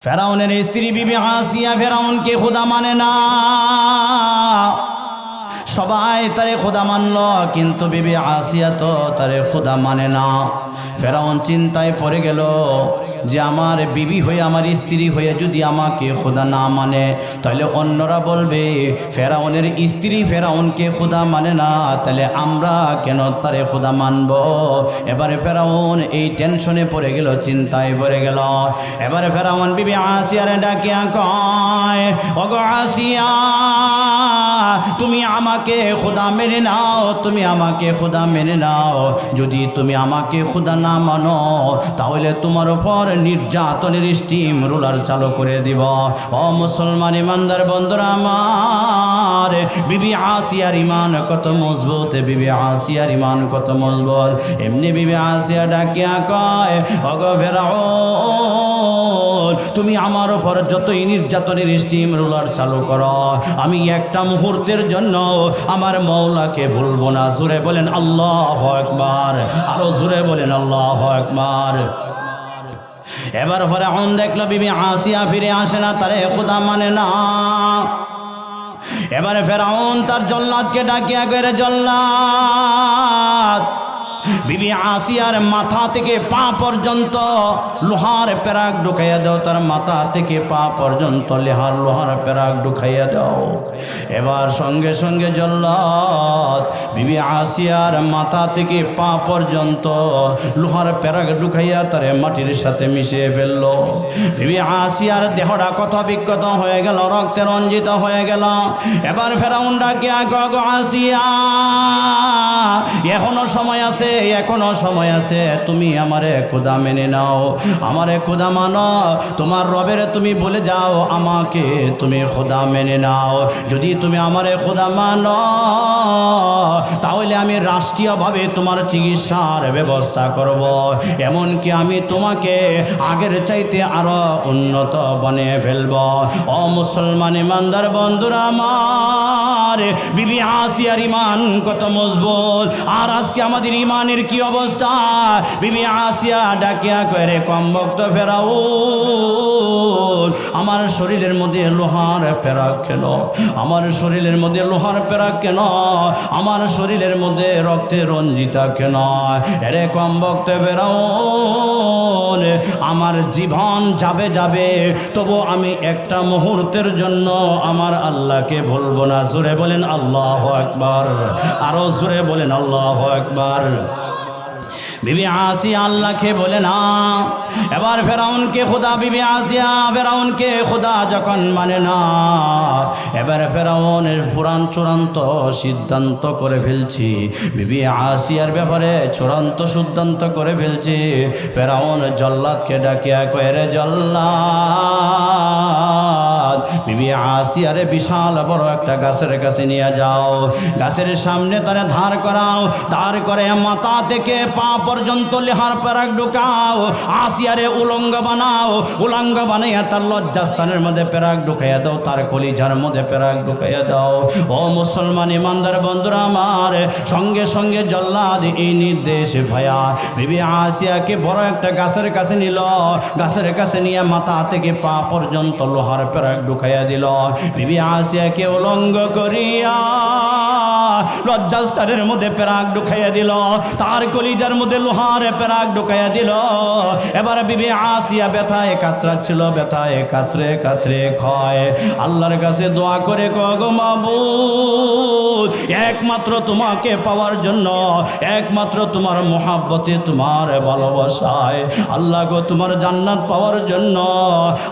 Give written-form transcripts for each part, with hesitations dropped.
ফেরাউনের স্ত্রী বিবি আসিয়া ফেরাউনকে খোদা মানে না, সবাই তারে খোদা মানল, কিন্তু বিবি আসিয়া তো তারে খোদা মানে না। ফেরাউন চিন্তায় পড়ে গেল যে আমার বিবি হয়ে, আমার স্ত্রী হয়ে যদি আমাকে খোদা না মানে, তাহলে অন্যরা বলবে ফেরাউনের স্ত্রী ফেরাউনকে খোদা মানে না, তাহলে আমরা কেন তারে খোদা মানব। এবারে ফেরাউন এই টেনশনে পড়ে গেল, চিন্তায় পড়ে গেল। এবারে ফেরাউন বিবি আসিয়ারে ডাকিয়া কয়, ওগো আসিয়া, তুমি আমাকে খোদা মেনে নাও, তুমি আমাকে খোদা মেনে নাও। যদি তুমি আমাকে খোদা না মানো, তাহলে তোমার উপর নির্যাতনের স্টিম রোলার চালু করে দিব। ও মুসলমান ইমানদার বন্ধুরা আমার, বিবি আসিয়ার ইমান কত মজবুত, বিবি আসিয়ার ইমান কত মজবুত। এমনি বিবি আসিয়া ডাকিয়া কয়, ওগো ফেরাউন, তুমি আমার উপর যতই নির্যাতনের স্টিম রোলার চালু করো, আমি একটা মুহূর্তের জন্য আমার মওলাকে ভুলবো না। জোরে বলেন আল্লাহু আকবার, আরো জোরে বলেন আল্লাহু আকবার। এবার ফেরাউন দেখলো বিবি আসিয়া ফিরে আসে না, তারে খোদা মানে না। এবারে ফেরাউন তার জল্লাদকে ডাকিয়া করে, জল্লাদ, বিবি আসিয়ার মাথা থেকে পা পর্যন্ত লোহার পেরাক ঢুকাইয়া দাও, তার মাথা থেকে পা পর্যন্ত লোহার পেরাক ঢুকাইয়া দাও। এবার সঙ্গে সঙ্গে জল্লাদ বিবি আসিয়ার মাথা থেকে পা পর্যন্ত লোহার পেরাক ঢুকাইয়া তারে মাটির সাথে মিশিয়ে ফেলল। বিবি আসিয়ার দেহটা কত বিক্ষত হয়ে গেল, রক্তে রঞ্জিত হয়ে গেল। এবার ফেরাউন ডাকিয়া কয়, গো আসিয়া, এখনো সময় আছে, এখনো সময় আছে, তুমি আমারে খোদা মেনে নাও, আমারে খোদা মানো, তোমার রবের তুমি বলে যাও আমাকে তুমি খোদা মেনে নাও। যদি তুমি আমারে খোদা মানো, তাহলে আমি রাষ্ট্রীয়ভাবে তোমার চিকিৎসার ব্যবস্থা করব, এমনকি আমি তোমাকে আগের চাইতে আরো উন্নত বানিয়ে ফেলব। ও মুসলমান ইমানদার বন্ধুরা আমার, বিবি আসিয়ার ইমান কত মজবুত, আর আজকে আমাদের ইমানের কি অবস্থা। বিবি আসিয়া ডাকিয়া করে, কমবক্ত ফেরাউন, আমার শরীরের মধ্যে লোহার পেরাক কেন, আমার শরীরের মধ্যে লোহার পেরাক কেন, আমার শরীরের মধ্যে রক্তে রঞ্জিতা কেন। এরে কমবক্ত ফেরাউন, আমার জীবন যাবে যাবে, তবু আমি একটা মুহূর্তের জন্য আমার আল্লাহকে ভুলবো না। জোরে বলেন আল্লাহু আকবার, আরো জোরে বলেন আল্লাহু আকবার। বিবি আসিয়া আল্লাহকে বলে না। এবার ফেরাউনকে খোদা, বিবি আসিয়া ফেরাউনকে খোদা যখন মানে না, এবার ফেরাউনের পুরাণ চূড়ান্ত সিদ্ধান্ত করে ফেলছি, বিবি আসিয়ার ব্যাপারে চূড়ান্ত সিদ্ধান্ত করে ফেলছি। ফেরাউন জল্লাদকে ডাকিয়া কয়, রে জল্লাদ, বিবি আসিয়ারে বিশাল বড় একটা গাছের কাছে নিয়ে যাও, গাছের সামনে তারে ধার করাও, ধার করে মাথা থেকে পা পর্যন্ত লোহার পেরাক ঢুকাও, আসিয়ারে উলঙ্গ বানাও, উলঙ্গ বানাইয়া তার লজ্জাস্থানের মধ্যে পেরাক ঢুকাইয়া দাও, তার কলিজার মধ্যে পেরাক ঢুকাইয়া দাও। ও মুসলমান ইমানদার বন্ধুরা আমার, সঙ্গে সঙ্গে জল্লাদ এই নির্দেশ ভাইয়া বিবি আসিয়াকে বড় একটা গাছের কাছে নিল, গাছের কাছে নিয়ে মাথা থেকে পা পর্যন্ত লোহার পেরাক ঢুকাইয়া দিল। বিবি আসিয়াকে উলঙ্গ করিয়া লজ্জাস্থানের মধ্যে পেরাক ঢুকাইয়া দিল, তার কলিজার মধ্যে লোহার পেরাক ঢুকাইয়া দিল। এবার বিবি আসিয়া ব্যথায় কাতরাচ্ছিল, ব্যথায় কাতরে কাতরে ক্ষয় আল্লাহর কাছে দোয়া করে, গো মাবুদ, একমাত্র তোমাকে পাওয়ার জন্য, একমাত্র তোমার মহাব্বতে, তোমার ভালোবাসায় আল্লাহ গো, তোমার জান্নাত পাওয়ার জন্য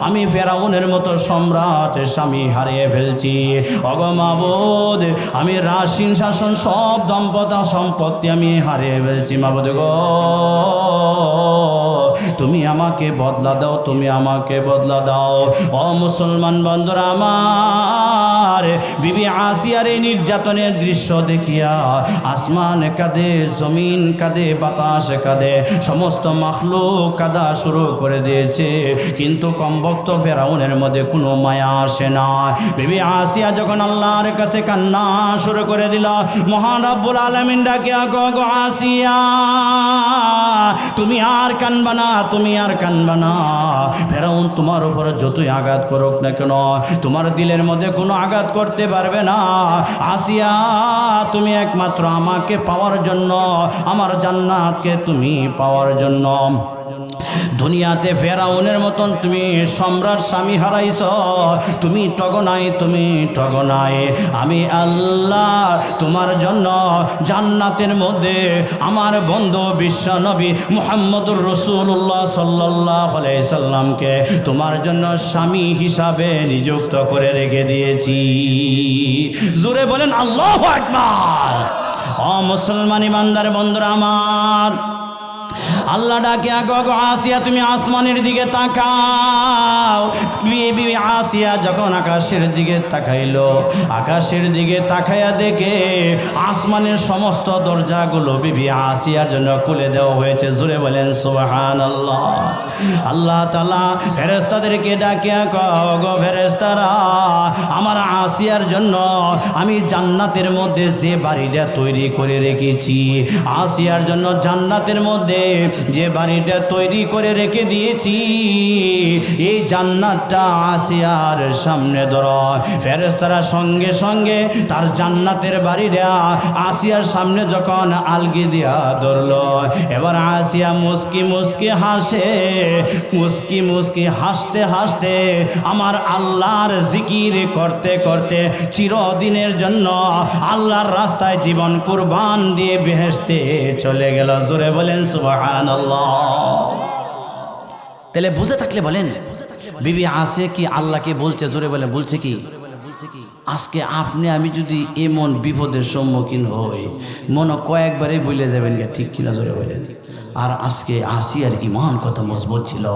আমি ফেরাউনের মতো সম্রাট স্বামী হারিয়ে ফেলছি। ওগো মাবুদ, আমি রাজ সিংহাসন সব সম্পত্তি আমি হারিয়ে ফেলছি। মাবুদ গো, তুমি আমাকে বদলা দাও, তুমি আমাকে বদলা দাও। ও মুসলমান বন্ধুরা আমার, বিবি আসিয়ার এই নির্যাতনের দৃশ্য দেখিয়া আসমান কাঁদে, জমিন কাঁদে, বাতাস কাঁদে, সমস্ত মাখলুক কাঁদা শুরু করে দিয়েছে, কিন্তু কমবক্ত ফেরাউনের মধ্যে কোনো মায়া আসে না। বিবি আসিয়া যখন আল্লাহর কাছে কান্না শুরু করে দিল, মহান রব্বুল আলামিন ডাকিয়া, গো আসিয়া, তুমি আর কানবা না, তুমি আর কানবা না। ফেরাউন তোমার উপর যতই আঘাত করুক না কেন, তোমার দিলের মধ্যে কোনো আঘাত করতে পারবে না। আসিয়া, তুমি একমাত্র আমাকে পাওয়ার জন্য, আমার জান্নাতকে তুমি পাওয়ার জন্য দুনিয়াতে ফেরাউনের মতন তুমি সম্রাট স্বামী হারাইছ। তুমি টগনাই। আমি আল্লাহ তোমার জন্য জান্নাতের মধ্যে আমার বন্ধু বিশ্ব নবী মুহাম্মদুর রাসূলুল্লাহ সাল্লাল্লাহু আলাইহি সাল্লামকে তোমার জন্য স্বামী হিসাবে নিযুক্ত করে রেখে দিয়েছি। জোরে বলেন আল্লাহু আকবার। ও মুসলমান ইমানদার বন্ধুরা আমার, আল্লাহ ডাকে আগো আসিয়া তুমি আসমানের দিকে তাকাও। বিবি আসিয়া যখন আকাশের দিকে তাকাইলো, আকাশের দিকে তাকাইয়া দেখে আসমানের সমস্ত দরজাগুলো বিবি আসিয়ার জন্য খুলে দেওয়া হয়েছে। জোরে বলেন সুবহানাল্লাহ। আল্লাহ তাআলা ফেরেশতাদেরকে ডাকিয়া গো ফেরেশতারা, আমার আসিয়ার জন্য আমি জান্নাতের মধ্যে যে বাড়িটা তৈরি করে রেখেছি, আসিয়ার জন্য জান্নাতের মধ্যে যে বাড়িটা তৈরি করে রেখে দিয়েছি, এই জান্নাতটা আসিয়ার সামনে ধরো। ফেরেশতারা সঙ্গে সঙ্গে তার জান্নাতের বাড়িটা আসিয়ার সামনে যখন আলগি দিয়া ধরলো, এবার আসিয়া মুস্কি মুস্কি হাসে। মুস্কি মুস্কি হাসতে হাসতে আমার আল্লাহর জিকির করতে করতে চিরদিনের জন্য আল্লাহর রাস্তায় জীবন কুরবান দিয়ে বেহেশতে চলে গেল। জোরে বলেন সুবহানাল্লাহ। তাহলে বুঝে থাকলে বলেন, বিবি আসিয়া কি আল্লাহকে বলছে? জোরে বলেন বলছে কি? আজকে আপনি আমি যদি এমন বিপদের সম্মুখীন হই, মনে কয়েকবারই বলে যাবেন গে, ঠিক কিনা? জোরে বলেন। আর আজকে আসিয়ার ঈমান কত মজবুত ছিল।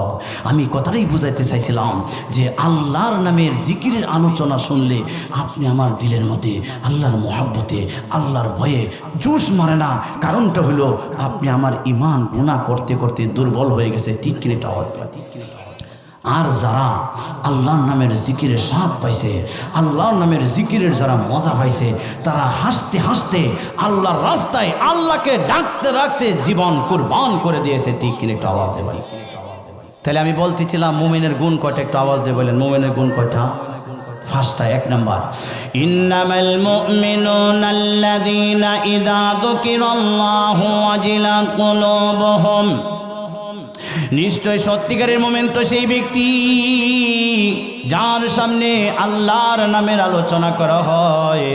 আমি কথাটাই বুঝাইতে চাইছিলাম যে আল্লাহর নামের জিকিরের আলোচনা শুনলে আপনি আমার দিলের মধ্যে আল্লাহর মহব্বতে, আল্লাহর ভয়ে জোশ মারে না। কারণটা হলো আপনি আমার ঈমান গুনাহ করতে করতে দুর্বল হয়ে গেছে, ঠিক কিনা? আর যারা আল্লাহর নামের জিকিরের স্বাদ পাইছে, আল্লাহর নামের জিকিরের যারা মজা পাইছে, তারা হাসতে হাসতে আল্লাহর রাস্তায় আল্লাহকে ডাকতে ডাকতে জীবন কুরবান করে দিয়েছে, ঠিক কিনা? একটু আওয়াজ দেবেন। তাহলে আমি বলতেছিলাম মুমিনের গুণ কয়টা, একটু আওয়াজ দিয়ে বলেন মুমিনের গুণ কয়টা? ফার্স্টটা, 1 নাম্বার, ইন্নামাল মুমিনুনা আল্লাযীনা ইযা যুকিরাল্লাহু ওয়াজিলাত কুলুবুহুম। নিশ্চয় সত্যিকারের মুমিন তো সেই ব্যক্তি যার সামনে আল্লাহর নামের আলোচনা করা হয়,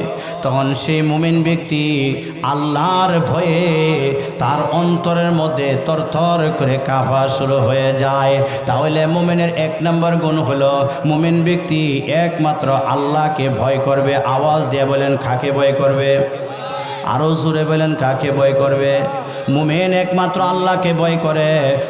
তখন সেই মুমিন ব্যক্তি আল্লাহর ভয়ে তার অন্তরের মধ্যে থরথর করে কাঁপা শুরু হয়ে যায়। তাহলে মুমিনের 1 নম্বর গুণ হলো মুমিন ব্যক্তি একমাত্র আল্লাহকে ভয় করবে। আওয়াজ দিয়ে বলেন কাকে ভয় করবে? আরো জোরে বলেন কাকে ভয় করবে? মুমিন একমাত্র আল্লাহকে ভয় করে,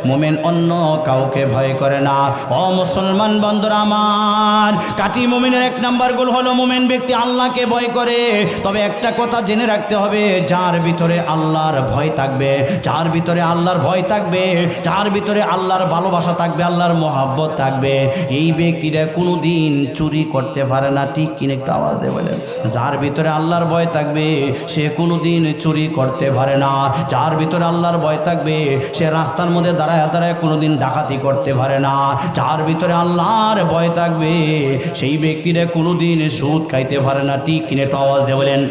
মুমিন অন্য কাউকে ভয় করে না। ও মুসলমান বন্ধুরা আমার, কাটি মুমিনের 1 নম্বর গুণ হলো মুমিন ব্যক্তি আল্লাহকে ভয় করে। তবে একটা কথা জেনে রাখতে হবে, যার ভিতরে আল্লাহর ভয় থাকবে, যার ভিতরে আল্লাহর ভয় থাকবে, যার ভিতরে আল্লাহর ভালোবাসা থাকবে, আল্লাহর মহব্বত থাকবে, এই ব্যক্তিরা কোনোদিন চুরি করতে পারে না, ঠিক কিনা? একটু আওয়াজ দিয়ে বলেন। যার ভিতরে আল্লাহর ভয় থাকবে সে কোনোদিন চুরি করতে পারে না। যার ভিতরে আল্লাহর ভয় থাকবে সে রাস্তার মধ্যে দাঁড়ায় দাঁড়ায় কোনোদিন ডাকাতি করতে পারে না। যার ভিতরে আল্লাহর ভয় থাকবে সেই ব্যক্তিরা কোনোদিন সুদ খাইতে পারে না, ঠিক কিনা? একটু আওয়াজ দিয়ে বলেন।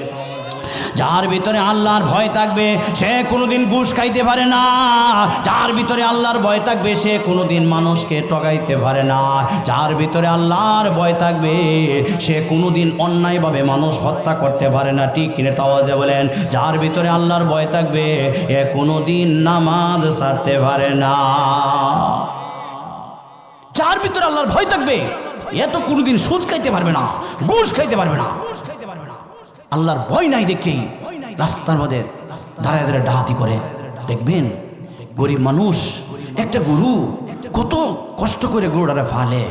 যার ভিতরে আল্লাহর ভয় থাকবে সে কোনোদিন ঘুষ খাইতে পারে না। যার ভিতরে আল্লাহর ভয় থাকবে সে কোনোদিন মানুষকে ঠকাইতে পারে না। যার ভিতরে আল্লাহর ভয় থাকবে সে কোনোদিন অন্যায়ভাবে মানুষ হত্যা করতে পারে না, ঠিক কিনা? আওয়াজ দিয়ে বলেন। যার ভিতরে আল্লাহর ভয় থাকবে এ কোনোদিন নামাজ ছাড়তে পারে না। যার ভিতরে আল্লাহর ভয় থাকবে এ তো কোনোদিন সুদ খাইতে পারবে না, ঘুষ খাইতে পারবে না। আল্লাহর ভয় নাই দেখেই রাস্তার মধ্যে দাঁড়ায় দাঁড়ায় ডাহাতি করে। দেখবেন গরিব মানুষ একটা গরু কত কষ্ট করে গরুটারে ফালে,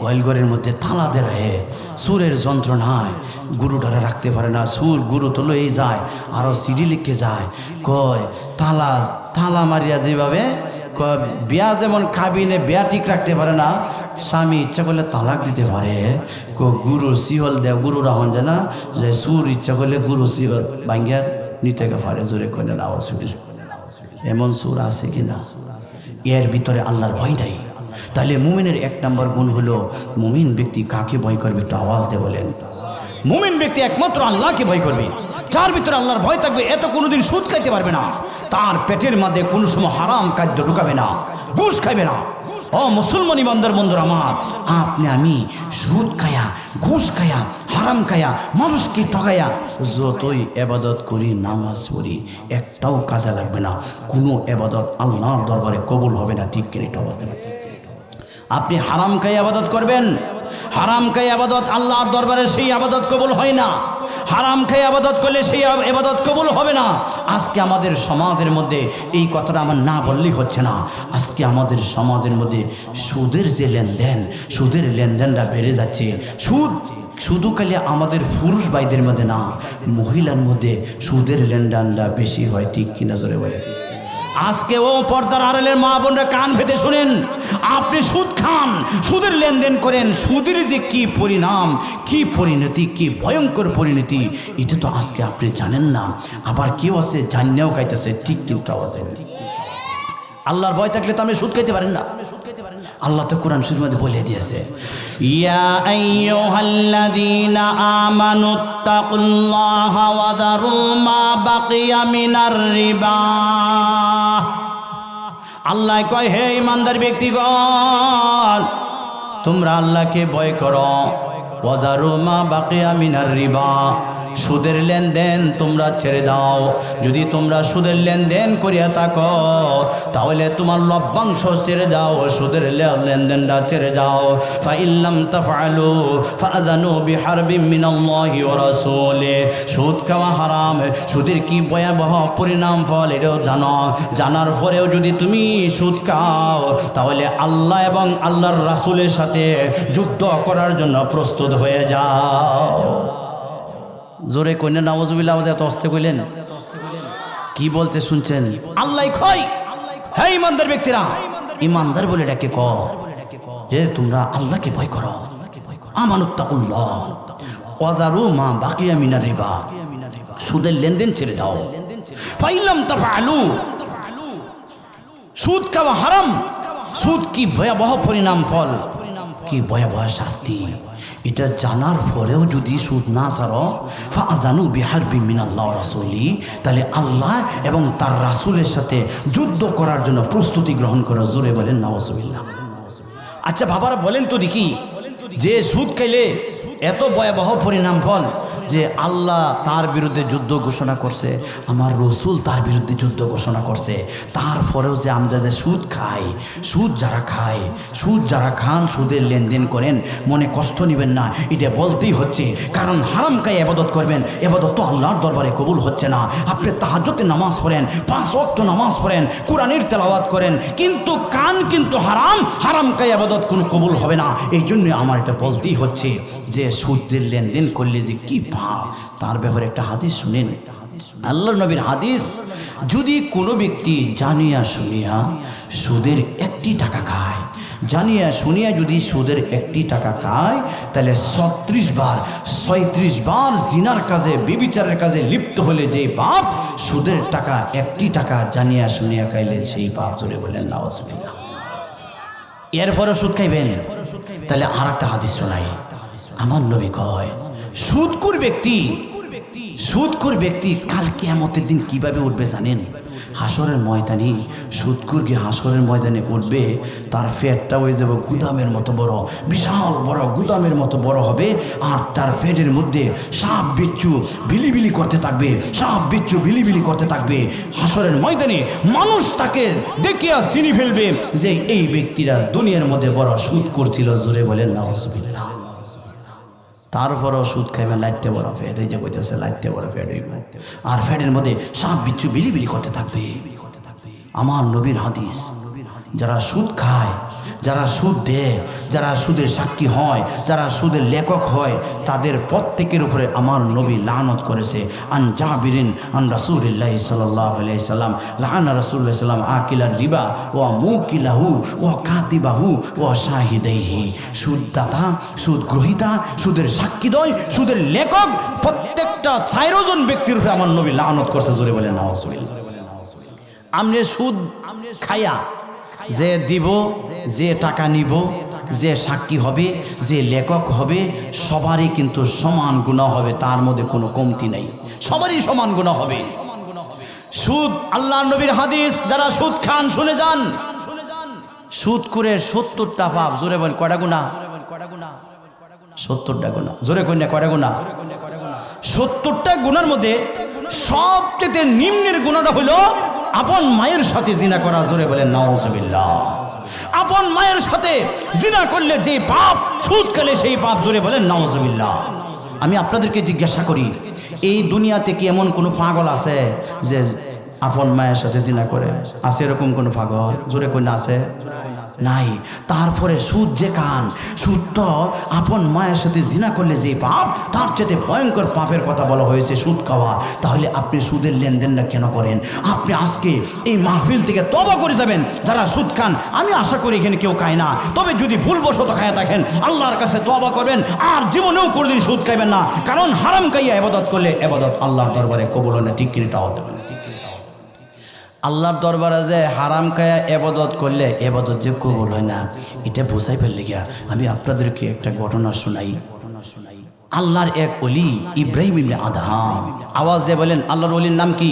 গোয়াল ঘরের মধ্যে তালা দেয়, সুরের যন্ত্রণায় গরুটারে রাখতে পারে না। সুর গরু তো লই যায়, আরও সিঁড়ি লিখে যায়, কয় তালা মারিয়া যেভাবে বিয়া যেমন কাবিনে বিয়া ঠিক রাখতে পারে না, স্বামী ইচ্ছা করলে তালাক দিতে পারে। গুরু শিহল দেয়, গুরু রাহন যায় না, যে সুর ইচ্ছা করলে গুরু শিহল ভাঙ্গিয়া নিতে পারে। জোরে করে আওয়াজ। এমন সুর আছে কিনা? এর ভিতরে আল্লাহর ভয় নাই। তাহলে মুমিনের এক নম্বর গুণ হলো, মুমিন ব্যক্তি কাকে ভয় করবে? একটু আওয়াজ দিয়ে বলেন। মুমিন ব্যক্তি একমাত্র আল্লাহকে ভয় করবে। যার ভিতরে আল্লাহর ভয় থাকবে, এত কোনোদিন সুদ খাইতে পারবে না, তার পেটের মধ্যে কোনো সময় হারাম খাদ্য ঢুকাবে না, ঘুষ খাইবে না। ও মুসলমান ইমানদার বন্ধুরা আমার, আপনি আমি সুদ খায়া, ঘুষ খায়া, হারাম খায়া, মানুষকে ঠকাইয়া যতই এবাদত করি, নামাজ পড়ি, একটাও কাজে লাগবে না। কোনো এবাদত আল্লাহর দরবারে কবুল হবে না। ঠিক কিনা? আপনি হারাম খাই আবাদত করবেন, হারাম খাই আবাদত আল্লাহর দরবারে সেই আবাদত কবুল হয় না। হারাম খাই আবাদত করলে সেই আবাদত কবুল হবে না। আজকে আমাদের সমাজের মধ্যে এই কথাটা আমার না বললেই হচ্ছে না। আজকে আমাদের সমাজের মধ্যে সুদের যে লেনদেন, সুদের লেনদেনটা বেড়ে যাচ্ছে। শুধু খালি আমাদের পুরুষ ভাইদের মধ্যে না, মহিলার মধ্যে সুদের লেনদেনটা বেশি হয়। ঠিক কিনা জোরে বলে? আজকে ও পর্দার আড়ালের মা বোনরা কান পেতে শুনেন, আপনি সুদ খান, সুদের লেনদেন করেন, সুদের যে কি পরিণাম, কি পরিণতি, কি ভয়ঙ্কর পরিণতি, এটা তো আজকে আপনি জানেন না। আবার কেউ আছে জান্নাও খাইতেছে। ঠিক কিন্তু আওয়াজে আল্লাহর ভয় থাকলে তো আপনি সুদ খাইতে পারেন না। আল্লাহ তো কোরআন শরীফের মধ্যে বলে দিয়েছে, ইয়া আইয়ুহাল্লাযীনা আমানুত্তাকুল্লাহা ওয়া যারু মা বাকিয়া মিনার রিবা। আল্লাহ কয়, হে ইমানদার ব্যক্তিগণ, তোমরা আল্লাহকে ভয় করো। ওয়া যারু মা বাকিয়া মিনার রিবা, সুদের লেনদেন তোমরা ছেড়ে দাও। যদি তোমরা সুদের লেনদেন করিয়া থাকো, তাহলে তোমার লভ্যাংশ ছেড়ে দাও, সুদের লেনদেনটা ছেড়ে দাও। ফাইল্লাম তাফআলু ফাআযানু বিহারবিম মিনাল্লাহি ওয়া রাসূলিহি। সুদ খাওয়া হারাম, সুদের কি ভয়াবহ পরিণাম ফল এটাও জানো। জানার পরেও যদি তুমি সুদ খাও, তাহলে আল্লাহ এবং আল্লাহর রাসূলের সাথে যুদ্ধ করার জন্য প্রস্তুত হয়ে যাও। জোরে কইলেন নাউজুবিল্লাহ, এত অস্তে কইলেন, কি বলতে শুনছেন? আল্লাহ কয়, হে ইমানদার ব্যক্তিরা, ইমানদার বলে ডাকে কর যে তোমরা আল্লাহকে ভয় করো। আমানুত্তাকুল্লাহ ওয়া যারু মা বাকিয়া মিনার রিবা, সুদের লেনদেন ছেড়ে দাও। ফাইলাম তাফআলু, সুদ খাওয়া হারাম। সুদ কি ভয়াবহ পরিণাম ফল, কি ভয়াবহ শাস্তি, এটা জানার পরেও যদি সুদ না ছাড়ো, ফাআযানু বিহারবিম মিনাল্লাহি ওয়া রাসূলিহি, তাহলে আল্লাহ এবং তার রাসূলের সাথে যুদ্ধ করার জন্য প্রস্তুতি গ্রহণ করো। জোরে বলেন নাউজুবিল্লাহ। আচ্ছা বাবারা বলেন তো দেখি, যে সুদ খাইলে এত ভয়াবহ পরিণাম ফল, যে আল্লাহ তার বিরুদ্ধে যুদ্ধ ঘোষণা করছে, আমার রসুল তার বিরুদ্ধে যুদ্ধ ঘোষণা করছে, তারপরেও যে আমরা যে সুদ খাই, সুদ যারা খায়, সুদ যারা খান, সুদের লেনদেন করেন, মনে কষ্ট নেবেন না, এটা বলতেই হচ্ছে। কারণ হারাম খাই ইবাদত করবেন, ইবাদত তো আল্লাহর দরবারে কবুল হচ্ছে না। আপনি তাহাজ্জুদের নামাজ পড়েন, 5 ওয়াক্ত নামাজ পড়েন, কোরআনের তেলাওয়াত করেন, কিন্তু কান কিন্তু হারাম, হারাম খাই ইবাদত কোনো কবুল হবে না। এই জন্য আমার এটা বলতেই হচ্ছে যে সুদের লেনদেন করলে যে কি পাপ, তার ব্যাপারে একটা হাদিস শুনেন। আল্লাহর নবীর হাদিস, যদি কোনো ব্যক্তি জানিয়া শুনিয়া সুদের 1টি টাকা খায়, জানিয়া শুনিয়া যদি সুদের 1টি টাকা খায়, তাহলে 36 বার জিনার কাজে, ব্যভিচারের কাজে লিপ্ত হলে যে পাপ, সুদের টাকা 1টি টাকা জানিয়া শুনিয়া খাইলে সেই পাপ। জোরে বলেন নাউজুবিল্লাহ। এরপরে সুদ খাইবেন, তাহলে আর একটা হাদিস শোনাই। আমার নবী কয়, সুদখোর ব্যক্তি কাল কিয়ামতের দিন কিভাবে উঠবে জানেন? হাসরের ময়দানে সুদখোর গিয়ে হাসরের ময়দানে উঠবে, তার পেটটা হয়ে যাবে গুদামের মতো বড়, বিশাল বড় গুদামের মতো বড় হবে, আর তার পেটের মধ্যে সাপ বিচ্ছু বিলিবিলি করতে থাকবে, সাপ বিচ্ছু বিলিবিলি করতে থাকবে। হাসরের ময়দানে মানুষ তাকে দেখিয়া চিনি ফেলবে যে এই ব্যক্তিরা দুনিয়ার মধ্যে বড় সুদখোর ছিল। জোরে বলেন নাউজুবিল্লাহ। তারপরও সুদ খাইবে, লাইটটা বড় ফ্যাট, এই যে কইতেছে লাইটটা বড় ফ্যাট হইব, আর ফ্যাটের মধ্যে সাপ বিচ্ছু বিলিবিলি করতে থাকবে। আমার নবীর হাদিস, যারা সুদ খায়, যারা সুদ দেয়, যারা সুদের সাক্ষী হয়, যারা সুদের লেখক হয়, তাদের প্রত্যেকের উপরে আমার নবী লানত করেছে। আন জাবিরিন আন রাসূলিল্লাহি সাল্লাল্লাহু আলাইহি সাল্লাম লানা রাসূলুল্লাহ সাল্লাম আকিলার রিবা ওয়া মুকিলাহু ওয়া কাতিবাহু ওয়া শাহিদাইহি। সুদদাতা, সুদ গ্রহীতা, সুদের সাক্ষীদ্বয়, সুদের লেখক, প্রত্যেকটা 4 জন ব্যক্তির উপরে আমার নবী লানত করছে। জোরে বলেন নাউজুবিল্লাহ। আমনে সুদ খায়া যে দিব, যে টাকা নিব, যে সাক্ষী হবে, যে লেখক হবে, সবারই কিন্তু সমান গুনাহ হবে, তার মধ্যে কোনো কমতি নাই, সবারই সমান গুনাহ হবে। সুদ, আল্লাহ নবীর হাদিস, যারা সুদ খান শুনে যান, সুদ করে 70টা পাপ। জোরে বলেন কয়টা গুনাহ? 70টা গুনাহ। জোরে কইনা কয়টা গুনাহ? 70টা গুনার মধ্যে সবচেয়ে নিম্নের গুনাহটা হলো আপন মায়ের সাথে জিনা করা। জোরে বলেন নাউজুবিল্লাহ। আপন মায়ের সাথে জিনা করলে যে পাপ, সুদ খেলে সেই পাপ। জোরে বলেন নাউজুবিল্লাহ। আমি আপনাদেরকে জিজ্ঞাসা করি, এই দুনিয়াতে কি এমন কোনো পাগল আছে যে আপন মায়ের সাথে জিনা করে? আছে এরকম কোনো পাগল? জোরে কইনা আছে? নাই। তারপরে সুদ যে খান, সুদ তো আপন মায়ের সাথে জিনা করলে যে পাপ, তার চেয়ে ভয়ঙ্কর পাপের কথা বলা হয়েছে সুদ খাওয়া। তাহলে আপনি সুদের লেনদেনটা কেন করেন? আপনি আজকে এই মাহফিল থেকে তওবা করে যাবেন। যারা সুদ খান, আমি আশা করি এখানে কেউ খায় না, তবে যদি ভুলবশত খায় থাকেন আল্লাহর কাছে তওবা করবেন, আর জীবনেও কোনোদিন সুদ খাইবেন না। কারণ হারাম খাইয়া ইবাদত করলে ইবাদত আল্লাহর দরবারে কবুল হয় না। ঠিক কিনা তাও দেবেন? আল্লাহর দরবারে যে হারাম খায়া ইবাদত করলে ইবাদত যে কবুল হয় না, এটা বুঝাই ফেললে গিয়া আমি আপনাদেরকে একটা ঘটনা শোনাই। আল্লাহর এক ওলি ইব্রাহিম ইবনে আদহাম। আওয়াজ দিয়ে বলেন আল্লাহর ওলির নাম কি?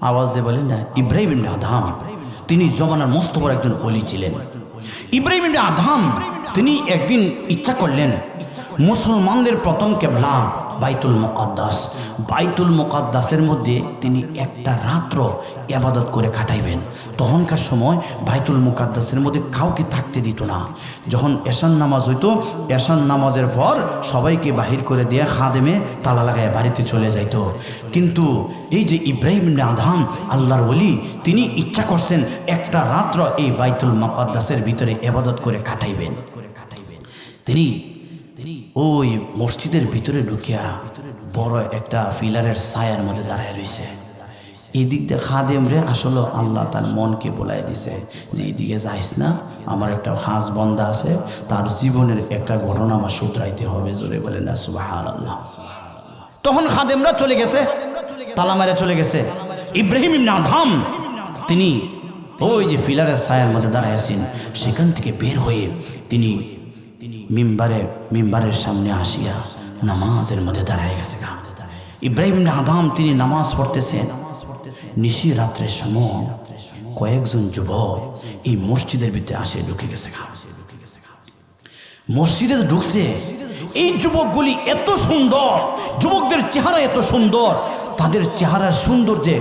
আওয়াজ দিয়ে বলেন না, ইব্রাহিম ইবনে আদহাম। তিনি জমানার মস্ত বড় একজন ওলি ছিলেন। ইব্রাহিম ইবনে আদহাম তিনি একদিন ইচ্ছা করলেন মুসলমানদের প্রথম কিবলা বাইতুল মুকাদ্দাস, বাইতুল মুকাদ্দাসের মধ্যে তিনি একটা রাত্র ইবাদত করে কাটাইবেন। তখনকার সময় বাইতুল মুকাদ্দাসের মধ্যে কাউকে থাকতে দিত না। যখন এশান নামাজ হইতো, এশান নামাজের পর সবাইকে বাহির করে দিয়ে খাদেমে তালা লাগায় বাড়িতে চলে যাইত। কিন্তু এই যে ইব্রাহিম ইবনে আদহাম আল্লাহর ওলি, তিনি ইচ্ছা করছেন একটা রাত্র এই বাইতুল মুকাদ্দাসের ভিতরে ইবাদত করে কাটাইবেন। তিনি ওই মসজিদের ভিতরে ঢুকিয়া বড় একটা ফিলারের ছায়ার মধ্যে দাঁড়ায় রয়েছে। এই দিক দিয়ে খাদেম রে আসলে আল্লাহ তার মনকে বলাই দিছে যে এইদিকে যাইস না, আমার একটা খাস বন্দা আছে, তার জীবনের একটা ঘটনা আমার শুধরাইতে হবে। জোরে বলেন না সুবহানাল্লাহ। তখন খাদেমরা চলে গেছে, তালা মারে চলে গেছে। ইব্রাহিম ইবনে আদহাম তিনি ওই যে ফিলারের ছায়ার মধ্যে দাঁড়ায় আছেন, সেখান থেকে বের হয়ে তিনি মিম্বারের সামনে আসিয়া নামাজের মধ্যে দাঁড়ায় গেছে। ইব্রাহিম ইবনে আদহাম তিনি নামাজ পড়তেছেন। নিশি রাত্রের সময় কয়েকজন যুবক এই মসজিদের ভিতরে আসে ঢুকে গেছে। মসজিদে ঢুকছে, এই যুবকগুলি এত সুন্দর, যুবকদের চেহারা এত সুন্দর, তাদের চেহারার সৌন্দর্যে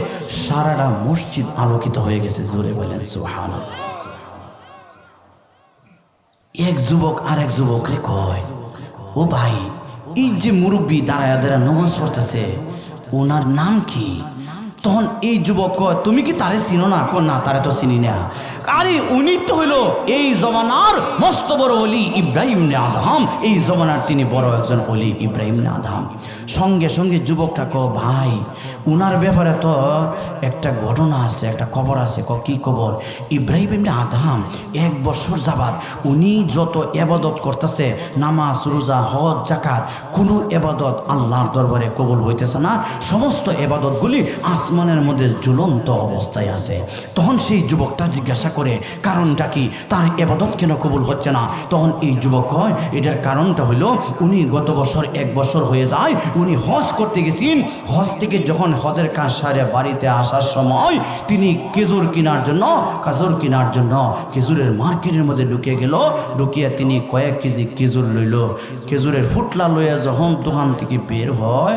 সারাটা মসজিদ আলোকিত হয়ে গেছে। জোরে বলেন সুবহানাল্লাহ। এক যুবক আরেক যুবক রে কয়, ও ভাই, এই যে মুরব্বী দাঁড়ায় দাঁড়ায় নামাজ পড়তেছে, ওনার নাম কি? তখন এই যুবক কয়, তুমি কি তারে চিনো না? কো না, তারে তো চিনি না। আরে উনি তো হইল এই জমানার মস্ত বড় ওলি ইব্রাহিম ইবনে আদহাম। এই জমানার তিনি বড় একজন ওলি ইব্রাহিম ইবনে আদহাম। সঙ্গে সঙ্গে যুবকটা কয়, ভাই উনার ব্যাপারে তো একটা ঘটনা আছে, একটা খবর আছে। কি খবর? ইব্রাহিম ইবনে আদহাম 1 বছর যাবাত উনি যত ইবাদত করতেছে, নামাজ, রোজা, হজ, যাকাত, কোনো ইবাদত আল্লাহর দরবারে কবুল হইতেছে না। সমস্ত ইবাদতগুলি আসমানের মধ্যে ঝুলন্ত অবস্থায় আছে। তখন সেই যুবকটা জিজ্ঞাসা করে, কারণটা কি? তার ইবাদত কেন কবুল হচ্ছে না? তখন এই যুবক কয়, এটার কারণটা হলো উনি গত বছর 1 বছর হয়ে যায় উনি হজ করতে গেছেন। হজ থেকে যখন হজের কাজ সারে বাড়িতে আসার সময় তিনি খেজুর কেনার জন্য খেজুরের মার্কেটের মধ্যে ঢুকে গেল। ঢুকিয়ে তিনি কয়েক কেজি খেজুর লইল। খেজুরের ফুটলা লইয়া যখন দোকান থেকে বের হয়,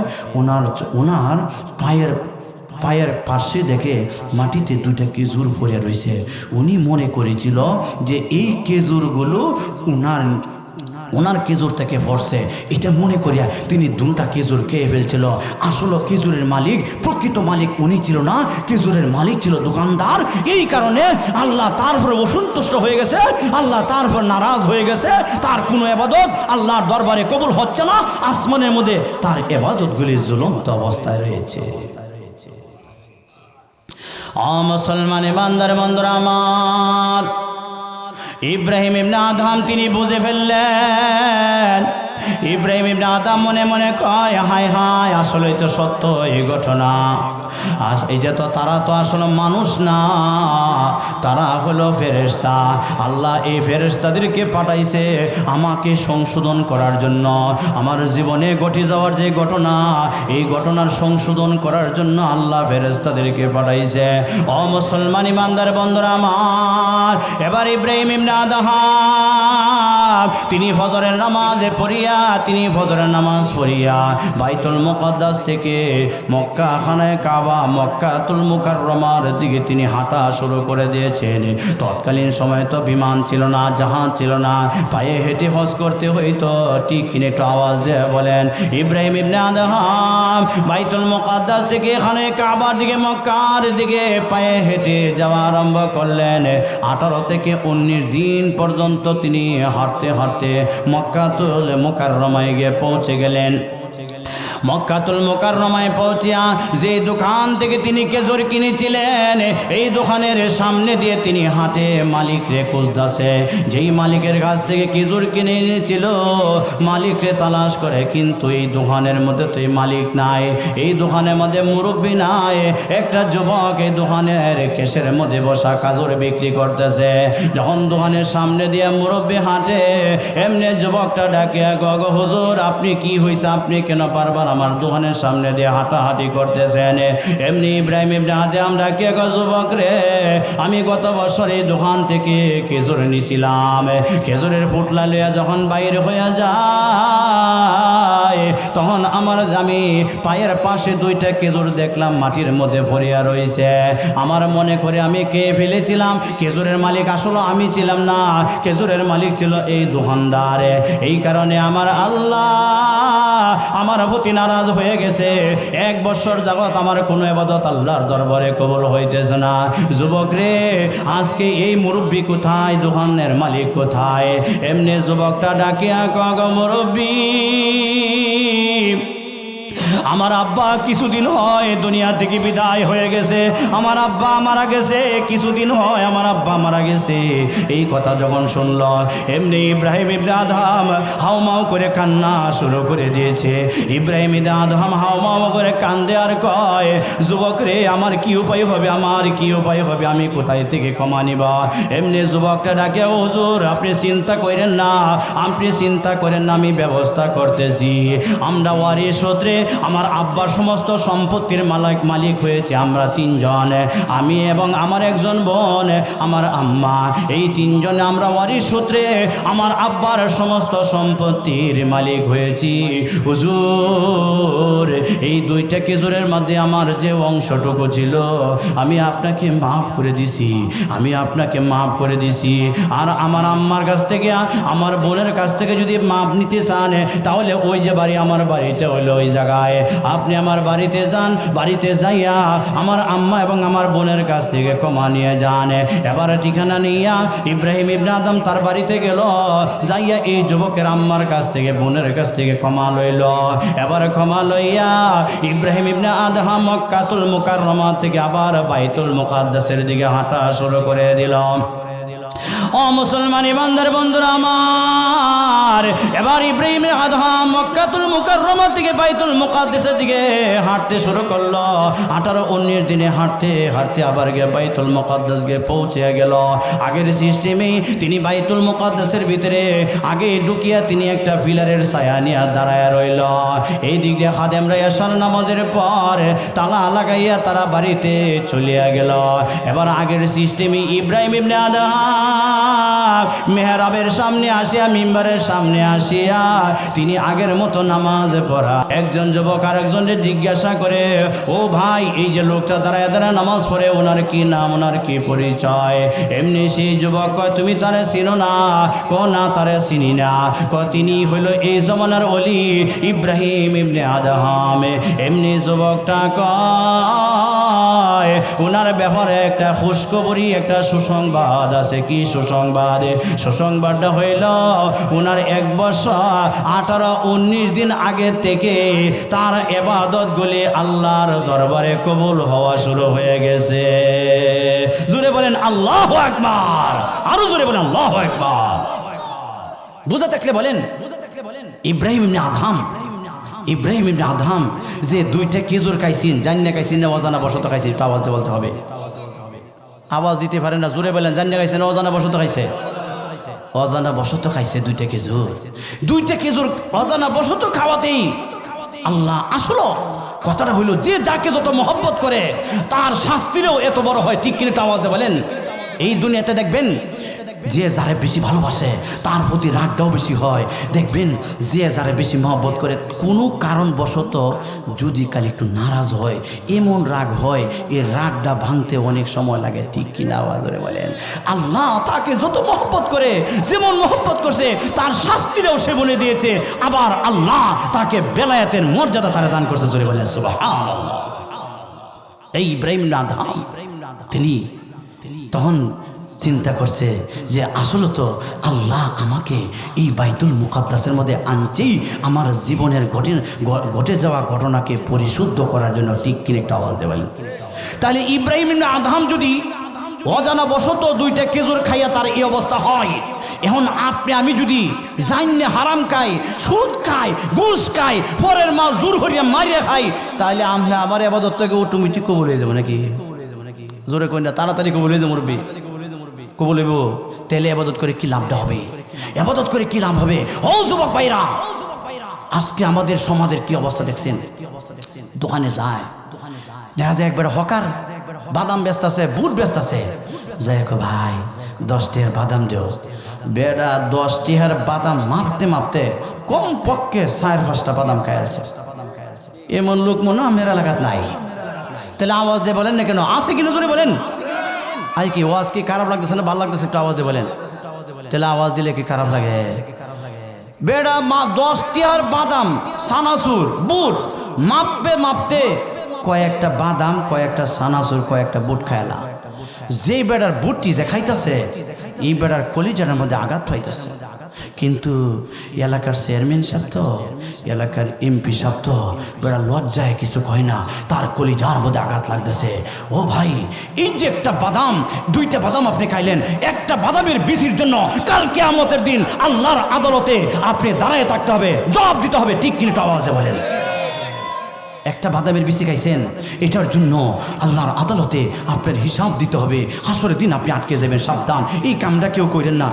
ওনার পায়ের পাশে দেখে মাটিতে 2টা খেজুর পড়ে রয়েছে। উনি মনে করেছিল যে এই খেজুরগুলো ওনার খেজুর থেকে পড়ছে। এটা মনে করিয়া তিনি 2টা খেজুর খেয়ে ফেলছিল। আসলে খেজুরের মালিক, প্রকৃত মালিক উনি ছিল না, খেজুরের মালিক ছিল দোকানদার। এই কারণে আল্লাহ তার উপর অসন্তুষ্ট হয়ে গেছে, আল্লাহ তার উপর নারাজ হয়ে গেছে। তার কোনো ইবাদত আল্লাহর দরবারে কবুল হচ্ছে না। আসমানের মধ্যে তার ইবাদতগুলি ঝুলন্ত অবস্থায় রয়েছে। মুসলমান ইমানদার বন্ধুরা আমার, ইব্রাহিম ইবনে আদহাম তিনি বুঝে ফেললেন ইব্রাহিম ইবনে আদম মনে মনে কয়, হায় হায়, আসলেই তো সত্য এই ঘটনা। এইটা তো তারা তো আসলে মানুষ না, তারা হলো ফেরেশতা। আল্লাহ এই ফেরেশতাদেরকে পাঠাইছে আমাকে সংশোধন করার জন্য। আমার জীবনে ঘটে যাওয়ার যে ঘটনা, এই ঘটনার সংশোধন করার জন্য আল্লাহ ফেরেশতাদেরকে পাঠাইছে। ও মুসলমান ইমানদার বন্ধুরা আমার, এবার ইব্রাহিম ইবনে আদম তিনি ফজরের নামাজে পড়িয়া, তিনি ফজরের নামাজ পড়িয়া বাইতুল মুকাদ্দাস থেকে মক্কা খানায় কাবা, মক্কাতুল মুকাররমার দিকে তিনি হাঁটা শুরু করে দিয়েছেন। তৎকালীন সময় তো বিমান ছিল না, জাহাজ ছিল না, পায়ে হেঁটে হজ করতে হইতো। ঠিক কিনে একটু আওয়াজ দিয়ে বলেন। ইব্রাহিম ইবনে আদম বাইতুল মুকাদ্দাস থেকে এখানে কাবার দিকে, মক্কার দিকে পায়ে হেঁটে যাওয়া আরম্ভ করলেন। 18 থেকে 19 দিন পর্যন্ত তিনি হাঁটতে হাঁটতে মক্কাতুল মুকাররমায় গিয়ে পৌঁছে গেলেন। মক্কাতুল মুকাররমায় পৌঁছিয়া যে দোকান থেকে তিনি খেজুর কিনেছিলেন, এই দোকানের সামনে দিয়ে তিনি হাঁটে মালিকরে খুঁজতেছে। যেই মালিকের কাছ থেকে খেজুর কিনে এনেছিল, মালিকরে তালাশ করে, কিন্তু এই দোকানের মধ্যে তো এই মালিক নাই, এই দোকানের মধ্যে মুরব্বী নাই। একটা যুবক এই দোকানের কেশের মধ্যে বসা খেজুর বিক্রি করতেছে। যখন দোকানের সামনে দিয়ে মুরব্বী হাঁটে, এমনি যুবকটা ডাকে, গো হুজুর, আপনি কি হয়েছে, আপনি কেন বারবার আমার দোকানের সামনে দিয়ে হাঁটাহাঁটি করতেছেন? এমনি ইব্রাহিম ইবনে আদম ডাকে, যুবক রে, আমি গত বছর এই দোকান থেকে খেজুর নিছিলাম। খেজুরের ফুটলা লইয়া যখন বাইরে হয়ে যায়, তখন আমি পায়ের পাশে 2টা খেজুর দেখলাম মাটির মধ্যে পড়িয়া রয়েছে। আমার মনে করে আমি খেয়ে ফেলেছিলাম। খেজুরের মালিক আসলে আমি ছিলাম না, খেজুরের মালিক ছিল এই দোকানদার। এই কারণে আমার আল্লাহ আমার প্রতি নারাজ হয়ে গেছে। 1 বছর যাবত আমার কোনো ইবাদত আল্লাহর দরবারে কবুল হইতেছে না। যুবক রে, আজকে এই মুরব্বী কোথায়, দোকানের মালিক কোথায়? এমনি যুবকটা ডাকিয়া কয়, মুরব্বী, আমার আব্বা কিছুদিন হয় দুনিয়া থেকে বিদায় হয়ে গেছে। আমার আব্বা মারা গেছে, কিছুদিন হয় আমার আব্বা মারা গেছে। এই কথা যখন শুনল, এমনি ইব্রাহিম ইবনে আদম হাউমাউ করে কান্না শুরু করে দিয়েছে। ইব্রাহিম ইবনে আদম হাউমাউ করে কান্দে আর কয়, যুবক রে, আমার কি উপায় হবে, আমার কি উপায় হবে, আমি কোথায় থেকে ক্ষমা নিব? এমনি যুবকটা ডাকে, হুজুর, আপনি চিন্তা করেন না, আপনি চিন্তা করেন না, আমি ব্যবস্থা করতেছি। আমরা ওয়ারিশ সূত্রে আমার আব্বার সমস্ত সম্পত্তির মালিক হয়েছে আমরা 3 জন, আমি এবং আমার একজন বোন, আমার আম্মা। এই 3 জনে আমরা ওয়ারিশ সূত্রে আমার আব্বার সমস্ত সম্পত্তির মালিক হয়েছি। হুজুর, এই 2টা খেজুরের মধ্যে আমার যে অংশটুকু ছিল, আমি আপনাকে মাফ করে দিছি, আমি আপনাকে মাফ করে দিছি। আর আমার আম্মার কাছ থেকে, আমার বোনের কাছ থেকে যদি মাফ নিতে চান, তাহলে ওই যে বাড়ি, আমার বাড়িটা হলো ওই জায়গায়, আপনি আমার বাড়িতে যান, বাড়িতে যাইয়া আমার আম্মা এবং আমার বোনের কাছ থেকে ক্ষমা নিয়ে যান। এবার ঠিকানা নিয়া ইব্রাহিম ইবনে আদম তার বাড়িতে গেল, যাইয়া এই যুবকের আম্মার কাছ থেকে, বোনের কাছ থেকে ক্ষমা লইল। এবার ক্ষমা লইয়া ইব্রাহিম ইবনে আদম মক্কাতুল মুকাররমা থেকে আবার বাইতুল মুকাদ্দাসের দিকে হাঁটা শুরু করে দিল। ও মুসলমান ইমানদার বন্ধুরা আমার, এবার ইব্রাহিম আদম মক্কাতুল মুকাররমা থেকে বাইতুল মুকাদ্দাসের দিকে হাঁটতে শুরু করলো। 18-19 দিনে হাঁটতে হাঁটতে আবার গিয়ে বাইতুল মুকাদ্দাস গিয়ে পৌঁছে গেল। আগের সিস্টেমে তিনি বাইতুল মুকাদ্দাসের ভিতরে আগে ঢুকিয়া তিনি একটা পিলারের ছায়া নিয়ে দাঁড়ায় রইল। এই দিক দিয়ে খাদেমরা এশার নামাজের পর তালা লাগাইয়া তারা বাড়িতে চলিয়া গেল। এবার আগের সিস্টেমে ইব্রাহিম ইবনে আদম মেহরাবের সামনে আসিয়া, মিম্বারের সামনে আসিয়া তিনি আগের মতো নামাজ পড়া। একজন যুবক আরেকজনকে জিজ্ঞাসা করে, ও ভাই, এই যে লোকটা দাঁড়ায় দাঁড়ায় নামাজ পড়ে, ওনার কি নাম, ওনার কি পরিচয়? এমনি সেই যুবক কয়, তুমি তারে চিনো না? না, তারে চিনি না। তিনি হইল এই জমানার ওলি ইব্রাহিম ইবনে আদম। এমনি যুবকটা কয়, ওনার ব্যাপারে একটা খুশখবরি, একটা সুসংবাদ আছে। কি সুসংবাদ? সুসংবাদটা হইল, ওনার 1 বছর 18-19 দিন আগে থেকে তার ইবাদতগুলি আল্লাহর দরবারে কবুল হওয়া শুরু হয়ে গেছে। জোরে বলেন আল্লাহু আকবার, আরো জোরে বলেন আল্লাহু আকবার। বুঝা থাকলে বলেন। ইব্রাহিম ইবনে আদহাম যে 2টা খেজুর খাইছেন, জান্না খাইছেন না অজানা বশত খাইছেন, একটু আওয়াজ দিয়ে বলতে হবে। আওয়াজ দিতে পারেন না, জোরে বলেন। জান্না খাইছেন না অজানা বশত খাইছে? অজানা বশত খাইছে 2টা খেজুর। 2টা খেজুর অজানা বশত খাওয়াতেই আল্লাহ আসলো কথাটা হইল, যে যাকে যত মহব্বত করে তার শাস্তিরও এত বড় হয়। ঠিক কিনা আওয়াজ দিয়ে বলেন। এই দুনিয়াতে দেখবেন যে যারে বেশি ভালোবাসে তার প্রতি রাগটাও বেশি হয়। দেখবেন যে যারে বেশি মহব্বত করে কোনো কারণবশত যদি কাল একটু নারাজ হয়, এমন রাগ হয়, এই রাগটা ভাঙতে অনেক সময় লাগে। ঠিক কিনা আওয়াজ ধরে বলেন। আল্লাহ তাকে যত মহব্বত করে, যেমন মহব্বত করছে তার শাস্তিটাও সে বলে দিয়েছে। আবার আল্লাহ তাকে বেলায়েতের মর্যাদা তারা দান করছে। জোরে বলেন সুবহানাল্লাহ। এই ইব্রাহিম আদহাম তিনি তখন চিন্তা করছে যে আসলে তো আল্লাহ আমাকে এই বাইতুল মুকাদ্দাসের মধ্যে আনছেই আমার জীবনের ঘটে যাওয়া ঘটনাকে পরিশুদ্ধ করার জন্য। ঠিক কিনা একটা আওয়াজ দেবেন। তাহলে ইব্রাহিম আদহাম যদি অজানা বশত 2টা খেজুর খাইয়া তার এই অবস্থা হয়, এখন আপনি আমি যদি জান্নে হারাম খাই, সুদ খাই, ঘুষ খাই, পরের মাল জোর হরিয়া মারিয়া খাই, তাহলে আমরা আমার ইবাদত থেকে অটোমেটিক কবুল হয়ে যাবো নাকি? জোরে কই না, তাড়াতাড়ি কবুল হয়ে যাবো। মুরব্বি কবুল হইব। তাহলে ইবাদত করে কি লাভটা হবে? ইবাদত করে কি লাভ হবে? ও যুবক ভাইরা, আজকে আমাদের সমাজের কি অবস্থা দেখছেন? দোকানে যায়, দেখা যায় একবার হকার বাদাম ব্যস্ত আছে, বুট ব্যস্ত আছে, যাই হোক ভাই 10 টাকার বাদাম দেও। বেড়া 10 টাকার বাদাম মাপতে মাপতে কম পক্ষে 4-5টা বাদাম খাইছে। এমন লোক মনে আমার এলাকাত নাই। তাহলে আওয়াজ দিয়ে বলেন না কেন? আছে কিনা জোরে বলেন। আর কি ওয়াজ কি খারাপ লাগতেছে না ভালো লাগতেছে? একটু আওয়াজ দিয়ে বলেন। তাহলে আওয়াজ দিলে কি খারাপ লাগে? বেড়া 10 টাকার বাদাম, সানাসুর, বুট মাপতে মাপতে কয়েকটা বাদাম, কয়েকটা সানাসুর, কয়েকটা বুট খাইলা। যে বেড়ার বুটটি যে খাইতেছে, এই বেড়ার কলিজার মধ্যে আঘাত পাইতেছে। কিন্তু এলাকার চেয়ারম্যান সাহেব তো, এলাকার এমপি সাহেব তো বেড়া লজ্জায় কিছু কয় না, তার কলিজার মধ্যে আঘাত লাগতেছে। ও ভাই, এই যে একটা বাদাম, 2টা বাদাম আপনি খাইলেন, একটা বাদামের বিচির জন্য কাল কিয়ামতের দিন আল্লাহর আদালতে আপনি দাঁড়ায় থাকতে হবে, জবাব দিতে হবে। ঠিক কিনা আওয়াজ দিয়ে বলেন। একটা বাদামের বিচি খাইছেন, এটার জন্য আল্লাহর আদালতে আপনার হিসাব দিতে হবে। হাসরের দিন আপনি আটকে যাবেন। সাবধান, এই কামটা কেউ করেন না।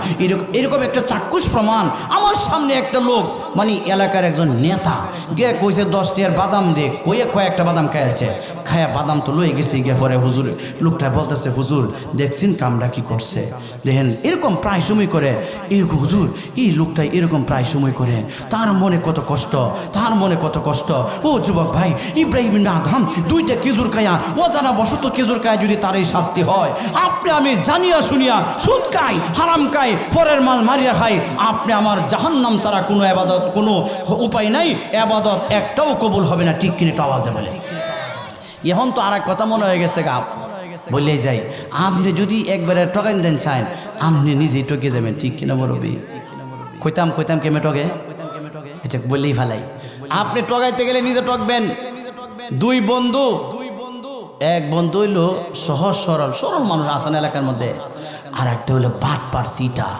এরকম একটা চাক্ষুষ প্রমাণ আমার সামনে একটা লোক, মানে এলাকার একজন নেতা গিয়ে কইছে 10 টাকার বাদাম দিয়ে কয়েকটা বাদাম খাইছে। খায়া বাদাম তো লয়ে গেছে, গিয়ে পরে হুজুর লোকটা বলতেছে, হুজুর দেখছেন কামটা কি করছে? দেখেন এরকম প্রায় সময় করে। এরকম হুজুর, এই লোকটা এরকম প্রায় সময় করে, তার মনে কত কষ্ট, তার মনে কত কষ্ট। ও যুবক ভাই, ইব্রাহিম আদহাম 2টা খেজুর খায়া, অজানা বশত খেজুর খায় যদি তার এই শাস্তি হয়, আপনি আমি জানিয়া শুনিয়া সুদ খাই, হারাম খাই, পরের মাল মারিয়া খাই, আপনি আমার জাহান্নাম ছাড়া কোনো ইবাদত, কোনো উপায় নাই, ইবাদত একটাও কবুল হবে না। ঠিক কিনা আওয়াজ দেবেন। এখন তো আর এক কথা মনে হয়ে গেছে গা, বললেই যাই, আপনি যদি একবারে ঠকাইন দেন চান, আপনি নিজেই ঠকে যাবেন। ঠিক কিনা মুরব্বি? কইতাম কেমে ঠকে, আচ্ছা বললেই ভালাই। আপনি ঠকাইতে গেলে নিজে ঠকবেন। 2 বন্ধু, এক বন্ধু হইল সহজ সরল মানুষ আছেন এলাকার মধ্যে, আর একটা হইলো বাটপার সিটার।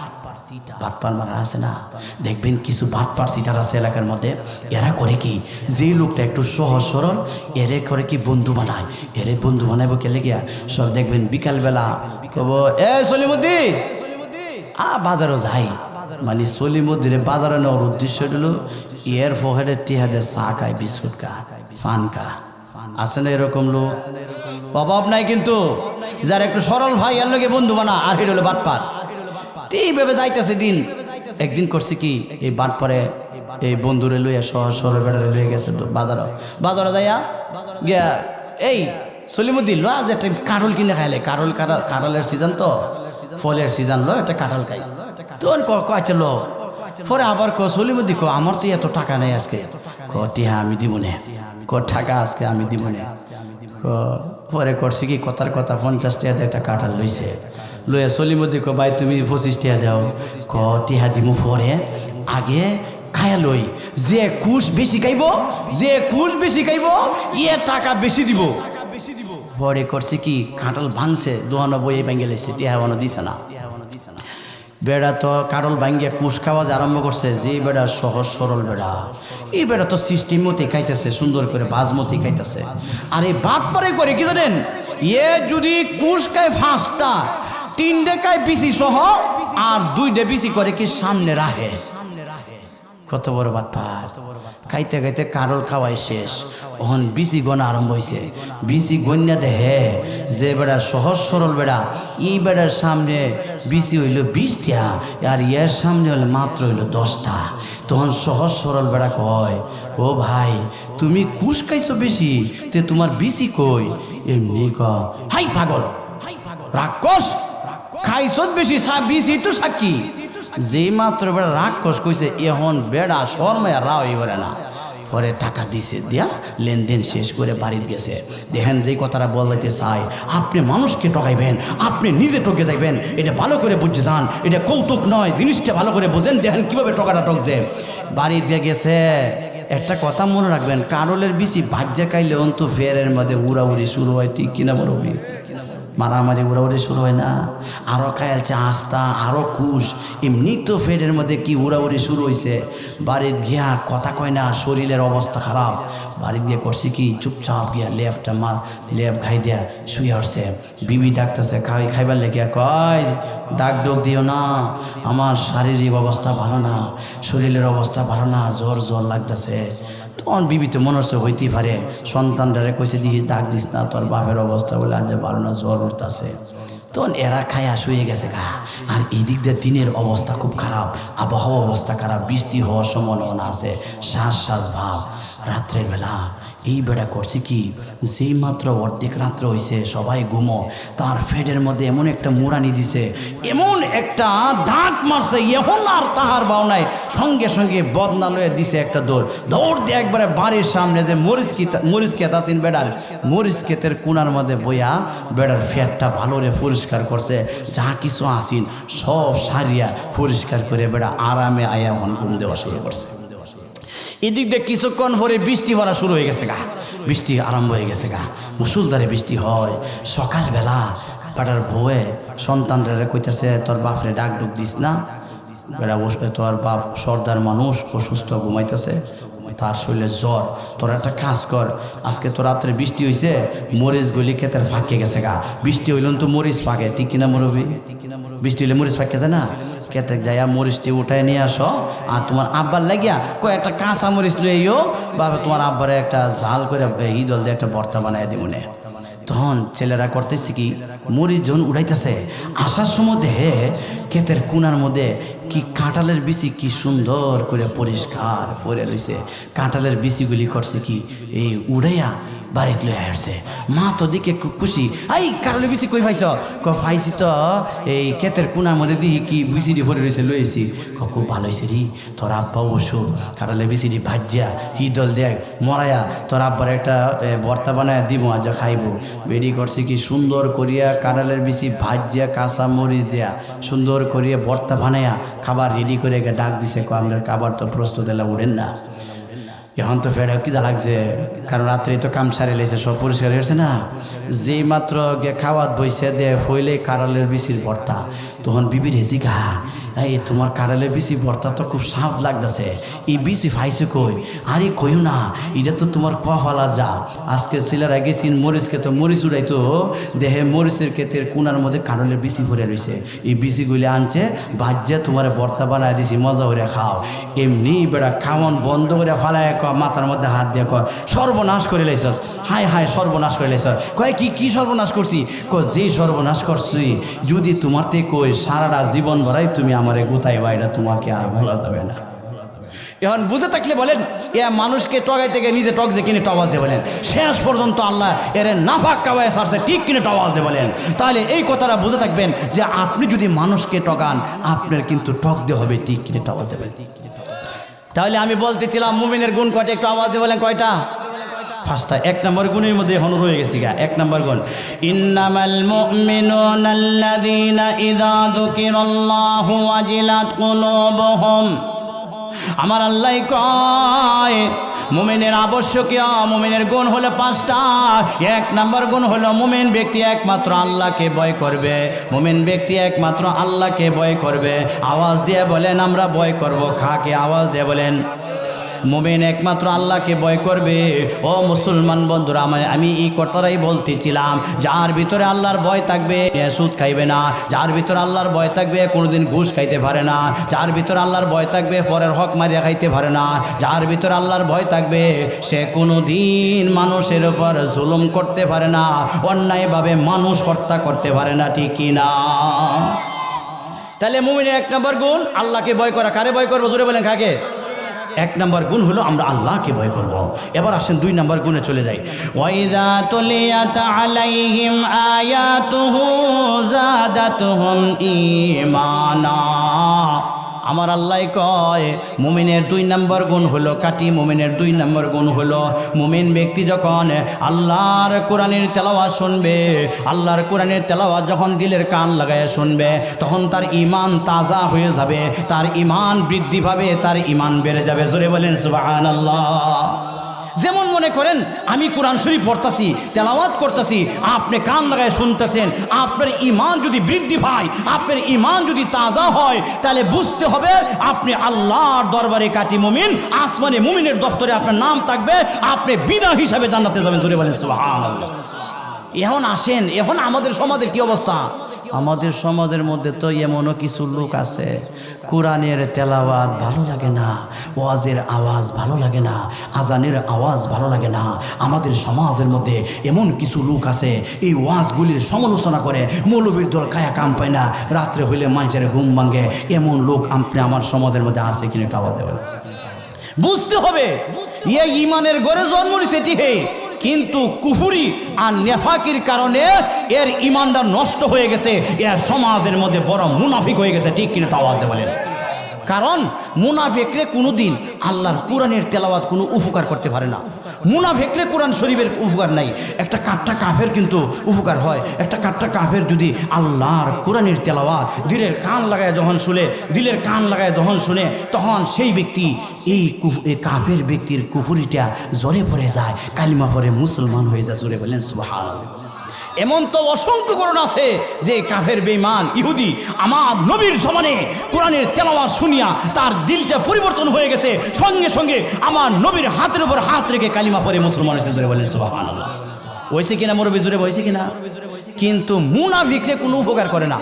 বাটপার মারা আছে না, দেখবেন কিছু বাটপার সিটার আছে এলাকার মধ্যে। এরা করে কি, যে লোকটা একটু সহজ সরল, এরে করে কি বন্ধু বানায়। এরে বন্ধু বানাইব কেলে গিয়া, সব দেখবেন বিকালবেলা কব, এ সলিমুদ্দি বাজারও যাই, মানে সলিমুদ্দিরে বাজারে নেওয়ার উদ্দেশ্য হলো এর পকেটে টিহাদের চা খায়, বিস্কুট খায়, পান খায়। আছে না এরকম লোক? অভাব নাই। কিন্তু যার একটু সরল ভাই, এর লোকে বন্ধু বানা, আর হেড হলো বাটপার। এইভাবে যাইতেছে দিন। একদিন করছে কি, এই বাটপারে এই বন্ধুরে লইয়া সহজ সরল বেড়ারে লইয়া গেছে বাজারে যাইয়া গিয়া, এই সলিমুদ্দিন লো আজ একটা কাঁঠাল কিনে খাইলে, কাঁঠালের সিজন তো, ফলের সিজন, লো একটা কাঁঠাল খাই। তখন কয়েছে লো, পরে আবার সলিমুদ্দি আমার তো এত টাকা নেই আজকে, টিহা আমি দিব না, টাকা আজকে আমি দিব না। পরে করছি কি, কথার কথা 50 টাকা একটা কাঁঠাল লইছে। লইয়া সলিমুদ্দি ভাই তুমি 25 টাকা দাও। টিহা দিমু পরে, আগে খায়া লই, যে কুশ বেশি খাইব, ইয়ে টাকা বেশি দিব। পরে করছে কি, কাঁঠাল ভাঙছে, 92 ভেঙে লেছে, টিহা দিছে না। বেড়া তো কারল ভাঙ্গিয়া কুশ খাওয়া আরম্ভ করছে, যে বেড়া সহজ সরল বেড়া, এই বেড়া তো সিস্টেম মতে খাইতেছে, সুন্দর করে বাজমতি খাইতেছে। আর এই বাদ পরে করে কি জানেন, এ যদি কুশ খায় 5টা, 3টে খায় বিসি সহ, আর 2টে বিসি করে কি সামনে রাখে। কত বড় বাটপার। খাইতে খাইতে কারল খাওয়াই শেষ, ওখান বিসি গনা আরম্ভ হয়েছে। বিসি গন্যা দেহে যে বেড়া সহজ সরল বেড়া, এই বেড়ার সামনে বিসি হইল 20টা, আর এর সামনে হলে মাত্র হইল 10টা। তখন সহজ সরল বেড়া কয়, ও ভাই তুমি কুশ খাইছো বেশি, তে তোমার বিসি কই? এমনি ক, হাই পাগল রাক্ষস, খাইছো বেশি, বিসি তো সাক্ষী। যেই মাত্র বেড়া রাক্ষস কইছে, এখন বেড়া শর্মায় রাও এবারে না, পরে টাকা দিছে, দিয়া লেনদেন শেষ করে বাড়িতে গেছে। দেখেন যেই কথাটা বলতে চাই, আপনি মানুষকে ঠকাইবেন, আপনি নিজে ঠকে যাইবেন, এটা ভালো করে বুঝে যান, এটা কৌতুক নয়, জিনিসটা ভালো করে বোঝেন। দেখেন কিভাবে টকাটা ঠকছে। বাড়িতে গেছে, একটা কথা মনে রাখবেন, কারলের বিসি ভাজ্যা খাইলে অন্তু ফেরের মধ্যে উড়াউড়ি শুরু হয়, ঠিক কিনা বলবি? মারামারি উড়াউড়ি শুরু হয় না? আরও খায়ালছে আস্তা, আরও কুশ, এমনি তো ফেরের মধ্যে কি উড়াউড়ি শুরু হয়েছে। বাড়িতে গিয়া কথা কয় না, শরীরের অবস্থা খারাপ। বাড়িতে গিয়ে করছি কি, চুপচাপ গিয়া লেপ খাই দিয়া শুয়ে উঠছে। বিবি ডাকতেছে খাইবার লেগে, কয় ডাক ডোক দিও না, আমার শারীরিক অবস্থা ভালো না, শরীরের অবস্থা ভালো না, জ্বর জ্বর লাগতেছে। তখন বিবি তো মনে হচ্ছে হইতেই পারে, সন্তানটারে কইছে দিয়ে ডাক দিস না, তোর বাপের অবস্থা বলে আজ ভালো না, জ্বর উঠতেছে। তখন এরা খায়া শুয়ে গেছে গা। আর এই দিক দিয়ে দিনের অবস্থা খুব খারাপ, আবহাওয়া অবস্থা খারাপ, বৃষ্টি হওয়ার সম্ভাবনা আছে, শ্বাস ভাব। রাত্রের বেলা এই বেড়া করছে কি, যেই মাত্র অর্ধেক রাত্র হয়েছে, সবাই ঘুমো, তার ফেডের মধ্যে এমন একটা মুরানি দিছে, এমন একটা ডাক মারছে, এখন আর তাহার বাউনায় সঙ্গে সঙ্গে বদনা লয়ে দিছে একটা দৌড় দিয়ে একবারে বাড়ির সামনে যে মরিচ ক্ষেত আছেন বেড়ার, মরিচ ক্ষেতের কোনার মধ্যে বইয়া বেড়ার ফ্যাটটা ভালো রে পরিষ্কার করছে, যা কিছু আসিন সব সারিয়া পরিষ্কার করে বেড়া আরামে আয়া ঘুম দেওয়া শুরু করছে। এদিক দিয়ে কিছুক্ষণ পরে বৃষ্টি পড়া শুরু হয়ে গেছে গা, বৃষ্টি আরম্ভ হয়ে গেছে গা, মুসুলধারে বৃষ্টি হয়। সকালবেলা বেটার বউয়ে সন্তানরা কইতেছে, তোর বাপরে ডাক ডুক দিস না, বেড়া তোর বাপ সর্দার মানুষ, অসুস্থ ঘুমাইতেছে, তার শরীরে জ্বর, তোর একটা কাজ কর, আজকে তো রাত্রে বৃষ্টি হয়েছে, মরিচ গলি ক্ষেতের ফাঁকে গেছে গা, বৃষ্টি হইলেন তো মরিচ ফাঁকে, ঠিক কিনা মুরব্বি? বৃষ্টি হইলে মরিচ ফাঁকে যায় না, খেতে যাইয়া মরিচটি উঠায় নিয়ে আসো, আর তোমার আব্বার লাগিয়া কয়েকটা কাঁচা মরিচ লইও, বাবা তোমার আব্বারে একটা জাল করে হিদল দিয়ে একটা ভর্তা বানাই দিব নে। তখন ছেলেরা করতেছে কি, মরিচ যখন উড়াইতেছে, আসার সময় দেহে ক্ষেতের কোনার মধ্যে কি কাঁঠালের বিচি কি সুন্দর করে পরিষ্কার পরে রয়েছে। কাঁঠালের বিচিগুলি করছে কি, এই উড়াইয়া বাড়িতে লয়ে আসছে। মা তো দিকে খুব খুশি, এই কাঁঠালের বিচি কই পাইছ? পাইছি তো এই ক্ষেতের কোনার মধ্যে দিকে কি বিচিটি ভরে রয়েছে, লয়েছি। খুব ভালো হয়েছে রে, তোর আব্বা অবশ্য কাঁঠালের বিচিটি ভাজ্যা হিদল দেখ মরাইয়া তোর আব্বার একটা ভর্তা বানায় দিব, আজ খাইব। বেরি করছে কি, সুন্দর করিয়া কাঁঠালের বিচি ভাজ্যা কাঁচা মরিচ দেয়া সুন্দর করিয়া ভর্তা বানাইয়া খাবার রেডি করে ডাক দিছে, আমাদের খাবার তো প্রস্তুত এলা উড়েন না। এখন তো ফেরা কিদা লাগছে, কারণ রাত্রে তো কাম সারে লেছে, সব পরিষ্কার হয়েছে না। যেই মাত্র গে খাওয়াত বইছে দে হইলে কাঁঠালের বিচির ভর্তা, তখন বিবির হেজি গা, এই তোমার কাঁঠালের বিচি ভর্তা তো খুব স্বাদ লাগতেছে, এই বিচি ফাইছে কই? আরে কইও না, এটা তো তোমার কফালা যা, আজকে ছেলেরা গেছিন মরিচ খেতে, মরিচ উড়াইতো দেহে মরিচের ক্ষেতের কোনার মধ্যে কাঁঠালের বিচি ভরে রয়েছে, এই বিচিগুলি আনছে বাজ্যা তোমার ভর্তা বানায় দিছি, মজা করে খাও। এমনি বেড়া খাওয়ান বন্ধ করে ফালায় মাথার মধ্যে হাত দিয়ে কয়, সর্বনাশ করে লাইছস, হায় হায় সর্বনাশ করে লাইছস। কয় কি সর্বনাশ করছি? যে সর্বনাশ করছি যদি তোমার তে কই সারাটা জীবন ভরাই তুমি আমারে গুতাইবা, এটা তোমাকে আর বলা যাবে না। এখন বুঝে থাকলে বলেন, এ মানুষকে টগাই থেকে নিজে টকছে কিনে টবাস দিয়ে বলেন, শেষ পর্যন্ত আল্লাহ এর নাফাক কাওয়ায় সারছে ঠিক কিনে টবাস দিয়ে বলেন। তাহলে এই কথাটা বুঝে থাকবেন যে আপনি যদি মানুষকে টগান, আপনার কিন্তু টক দিয়ে হবে ঠিক কিনে টবাস দেবেন। তাহলে আমি বলতেছিলাম মুমিনের গুণ কয়টা, একটু আওয়াজ দিয়ে বলেন কয়টা? 5টা। 1 নম্বর গুণের মধ্যে এখন রয়ে গেছি গা। 1 নম্বর গুণ, ইন্নামাল মুমিনুনা আল্লাযীনা ইযা যুকিরাল্লাহু ওয়াজিলাত কুলুবুহুম। আমার আল্লাহ কয়, মুমিনের আবশ্যকীয় মুমিনের গুণ হলো 5টা। 1 নম্বর গুণ হলো মুমিন ব্যক্তি একমাত্র আল্লাহকে ভয় করবে। মুমিন ব্যক্তি একমাত্র আল্লাহকে ভয় করবে। আওয়াজ দিয়ে বলেন আমরা ভয় করব কাকে? আওয়াজ দিয়ে বলেন। মুমিন একমাত্র আল্লাহকে ভয় করবে। ও মুসলমান বন্ধুরা, আমি এই কথাটাই বলতেছিলাম, যার ভিতরে আল্লাহর ভয় থাকবে সুদ খাইবে না, যার ভিতরে আল্লাহর ভয় থাকবে কোনোদিন ঘুষ খাইতে পারে না, যার ভিতরে আল্লাহর ভয় থাকবে পরের হক মারিয়া খাইতে পারে না, যার ভিতরে আল্লাহর ভয় থাকবে সে কোনোদিন মানুষের উপর জুলুম করতে পারে না, অন্যায়ভাবে মানুষ হত্যা করতে পারে না, ঠিক কি না? তাহলে মুমিনের 1 নম্বর গুণ আল্লাহকে ভয় করা। কারে ভয় করবো? জোরে বলেন কাকে? 1 নম্বর গুণ হলো আমরা আল্লাহকে ভয় করব। এবার আসেন 2 নম্বর গুণে চলে যাই। ওয়াইযা তুলিয়াত আলাইহিম আয়াতুহু যাদাতুহুম ঈমানা। আমার আল্লাহ কয় মুমিনের 2 নম্বর গুণ হলো কাটি। মুমিনের 2 নম্বর গুণ হলো মুমিন ব্যক্তি যখন আল্লাহর কোরআনের তেলাওয়াত শুনবে, আল্লাহর কোরআনের তেলাওয়াত যখন দিলের কান লাগায় শুনবে, তখন তার ঈমান তাজা হয়ে যাবে, তার ঈমান বৃদ্ধি পাবে, তার ঈমান বেড়ে যাবে। জোরে বলেন সুবহানাল্লাহ। যেমন মনে করেন আমি কোরআন শরীফ পড়তাছি, তেলাওয়াত করতেছি, আপনি কান লাগায় শুনতেছেন, আপনার ঈমান যদি বৃদ্ধি পায়, আপনার ঈমান যদি তাজা হয়, তাহলে বুঝতে হবে আপনি আল্লাহর দরবারে কাটি মুমিন, আসমানে মুমিনের দপ্তরে আপনার নাম থাকবে, আপনি বিনা হিসাবে জান্নাতে যাবেন। জোরে বলেন সুবহানাল্লাহ। এখন আসেন, এখন আমাদের সমাজের কি অবস্থা? আমাদের সমাজের মধ্যে তো এমনও কিছু লোক আছে, কোরআনের তেলাওয়াত ভালো লাগে না, ওয়াজের আওয়াজ ভালো লাগে না, আজানের আওয়াজ ভালো লাগে না। আমাদের সমাজের মধ্যে এমন কিছু লোক আছে এই ওয়াজগুলির সমালোচনা করে, মৌলবীর দল কায়া কাম পায় না, রাত্রে হইলে মানুষের ঘুম ভাঙে। এমন লোক আপনি আমার সমাজের মধ্যে আছে কিনা একটা আওয়াজ দেবেন। বুঝতে হবে এই ঈমানের গড়ে জন্ম নিছে ঠিকই, কিন্তু কুফরি আর নেফাকির কারণে এর ঈমানটা নষ্ট হয়ে গেছে, এর সমাজের মধ্যে বড় মুনাফিক হয়ে গেছে, ঠিক কিনা আওয়াজ বলেন। কারণ মুনাফিকরে কোনোদিন আল্লাহর কোরআনের তেলাওয়াত কোনো উপকার করতে পারে না। মুনাফিকরে কোরআন শরীফের উপকার নাই। একটা কাট্টা কাফের কিন্তু উপকার হয়। একটা কাট্টা কাফের যদি আল্লাহর কোরআনের তেলাওয়াত দিলের কান লাগায় যখন শুনে, দিলের কান লাগায় যখন শুনে, তখন সেই ব্যক্তি এই কাফের ব্যক্তির কুফরিটা জ্বরে পড়ে যায়, কালিমা পড়ে মুসলমান হয়ে যায়। জোরে বলেন সুবহানাল্লাহ। এমন তো অসংখ্য করণ আছে যে কাফের বেঈমান ইহুদি আমার নবীর জমানে কোরআনের তেলাওয়াত শুনিয়া তার দিলটা পরিবর্তন হয়ে গেছে, সঙ্গে সঙ্গে আমার নবীর হাতের উপর হাত রেখে কালিমা পড়ে মুসলমান হয়েছে। জোরে বলেন সুবহানাল্লাহ। হয়েছে কিনা মুরব্বি? জোরে হয়েছে কিনা? কিন্তু মুনাফিকরে কোনো উপকার করে না।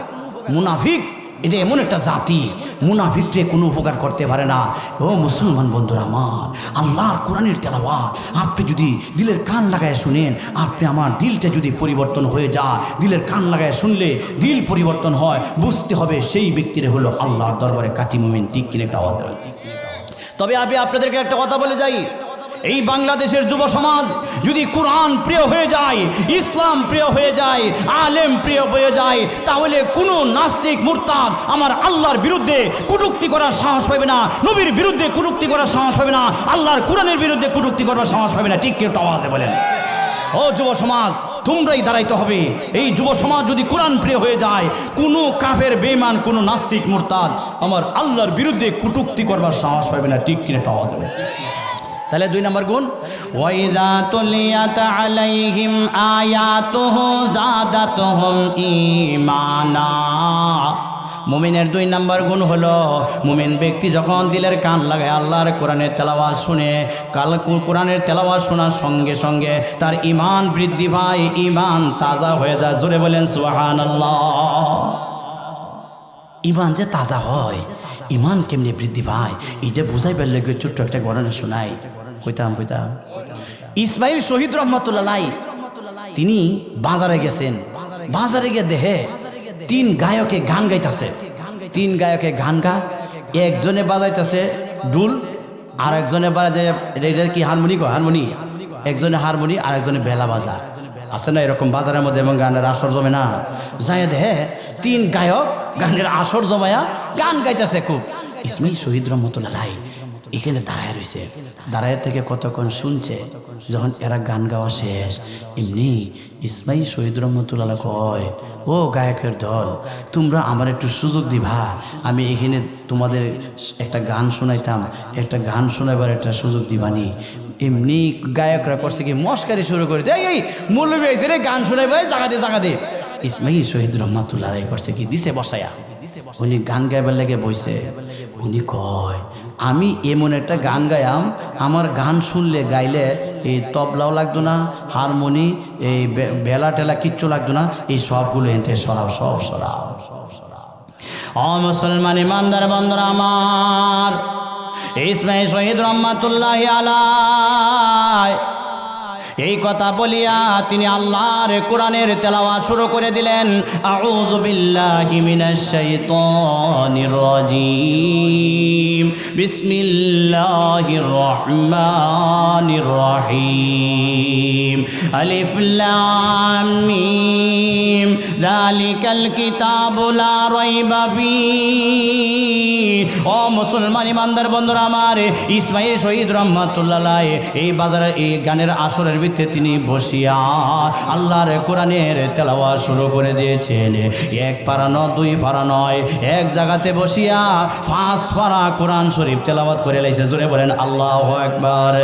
মুনাফিক এটা এমন একটা জাতি, মুনাফিকরে কোনো উপকার করতে পারে না। ও মুসলমান বন্ধুরা আমার, আল্লাহর কোরআনের তেলাওয়াত আপনি যদি দিলের কান লাগায় শুনেন, আপনি আমার দিলটা যদি পরিবর্তন হয়ে যায়, দিলের কান লাগায় শুনলে দিল পরিবর্তন হয়, বুঝতে হবে সেই ব্যক্তিরে হলো আল্লাহর দরবারে কাটি মুমিন, ঠিক কিনা একটা আওয়াজ। তবে আমি আপনাদেরকে একটা কথা বলে যাই, এই বাংলাদেশের যুব সমাজ যদি কোরআন প্রিয় হয়ে যায়, ইসলাম প্রিয় হয়ে যায়, আলেম প্রিয় হয়ে যায়, তাহলে কোনো নাস্তিক মুরতাদ আমার আল্লাহর বিরুদ্ধে কটূক্তি করার সাহস পাবে না, নবীর বিরুদ্ধে কটূক্তি করার সাহস পাবে না, আল্লাহর কোরআনের বিরুদ্ধে কটূক্তি করার সাহস পাবে না, ঠিক কেউ আওয়াজে বলেন। ও যুব সমাজ, তোমরাই দাঁড়াইতে হবে। এই যুব সমাজ যদি কোরআন প্রিয় হয়ে যায়, কোনো কাফের বেঈমান, কোনো নাস্তিক মুরতাদ আমার আল্লাহর বিরুদ্ধে কটূক্তি করবার সাহস পাবে না, ঠিক কিনা আওয়াজ দেবে। তাহলে 2 নম্বর গুণ, ওয়াইযা তুলিয়াত আলাইহিম আয়াতুহু যাদাতুহুম ঈমানা। মুমিনের 2 নম্বর গুণ হলো মুমিন ব্যক্তি যখন দিলের কান লাগায় আল্লাহর কোরআনের তেলাওয়াত শুনে, কোরআনের তেলাওয়াত শোনার সঙ্গে সঙ্গে তার ঈমান বৃদ্ধি পায়, ঈমান তাজা হয়ে যায়। জোরে বলেন সুবহানাল্লাহ। ঈমান যে তাজা হয়, ঈমান কেমনে বৃদ্ধি পায়, এটা বুঝাইবার লাগে ছোট্ট একটা ঘটনা শোনাই। কইতাম ইসমাইল শহীদ রহমাতুল্লাহ আলাইহি তিনি বাজারে গেছেন, বাজারে গিয়ে দেখে 3 গায়কে গান গাইতেছে। 3 গায়কে গান একজনে বাজাইতেছে ডুল, আর একজনে বাজায় এটা কি হারমোনি, একজনে হারমোনি আর একজনে বেলা বাজা। আছে না এরকম বাজারের মধ্যে, এবং গানের আসর জমে না, যাই দেখে 3 গায়ক গানের আসর জমায়া গান গাইতেছে খুব। ইসমাইল শহীদ রহমাতুল্লাহ আলাইহি এখানে দাঁড়ায় রয়েছে, দাঁড়ায় থেকে কতক্ষণ শুনছে। যখন এরা গান গাওয়া শেষ, এমনি ইসমাইল শহীদ রহমতুল্লাহ কয়, ও গায়কের দল, তোমরা আমার একটু সুযোগ দিবা, আমি এখানে তোমাদের একটা গান শোনাইতাম, একটা গান শোনাবার একটা সুযোগ দিবানি। এমনি গায়করা করছে কি মস্কারি শুরু করে, এই মৌলবী হয়েছে রে, গান শোনাইবা, জাগা দে। ইসমাইল শহীদ রহমতুল্লাহ করছে কি দিছে বসায়া, উনি গান গাইবার লেগে বইছে। উনি কয়, আমি এমন একটা গান গায়াম, আমার গান শুনলে গাইলে এই তবলাও লাগতো না, হারমোনি, এই বেলা টেলা কিচ্ছু লাগতো না, এই সবগুলো এনতে সরাও, সব সরাও। ও মুসলমান ইমানদার বন্ধুরা আমার, ইসমাইল শহীদ রহমাতুল্লাহ আলাইহি এই কথা বলিয়া তিনি আল্লাহর কোরআনের তেলাওয়াত শুরু করে দিলেন। আউযু বিল্লাহি মিনাশ শাইতানির রাজিম, বিসমিল্লাহির রহমানির রহিম, আলিফ লাম মিম, যালিকাল কিতাবু লা রাইবা ফীহি। ও মুসলমান ইমানদার বন্ধুরা আমার, ইসমাইল শহীদ রহমাতুল্লাহ এই বাজারের এই গানের আসরের ভিতরে তিনি বসিয়া আল্লাহর কোরআনের তেলাওয়াত শুরু করে দিয়েছেন। এক পারা নয়, দুই পারা নয়, এক জায়গাতে বসিয়া 5 পারা কোরআন শরীফ তেলাওয়াত করে লাইছে। জোরে বলেন আল্লাহু আকবার।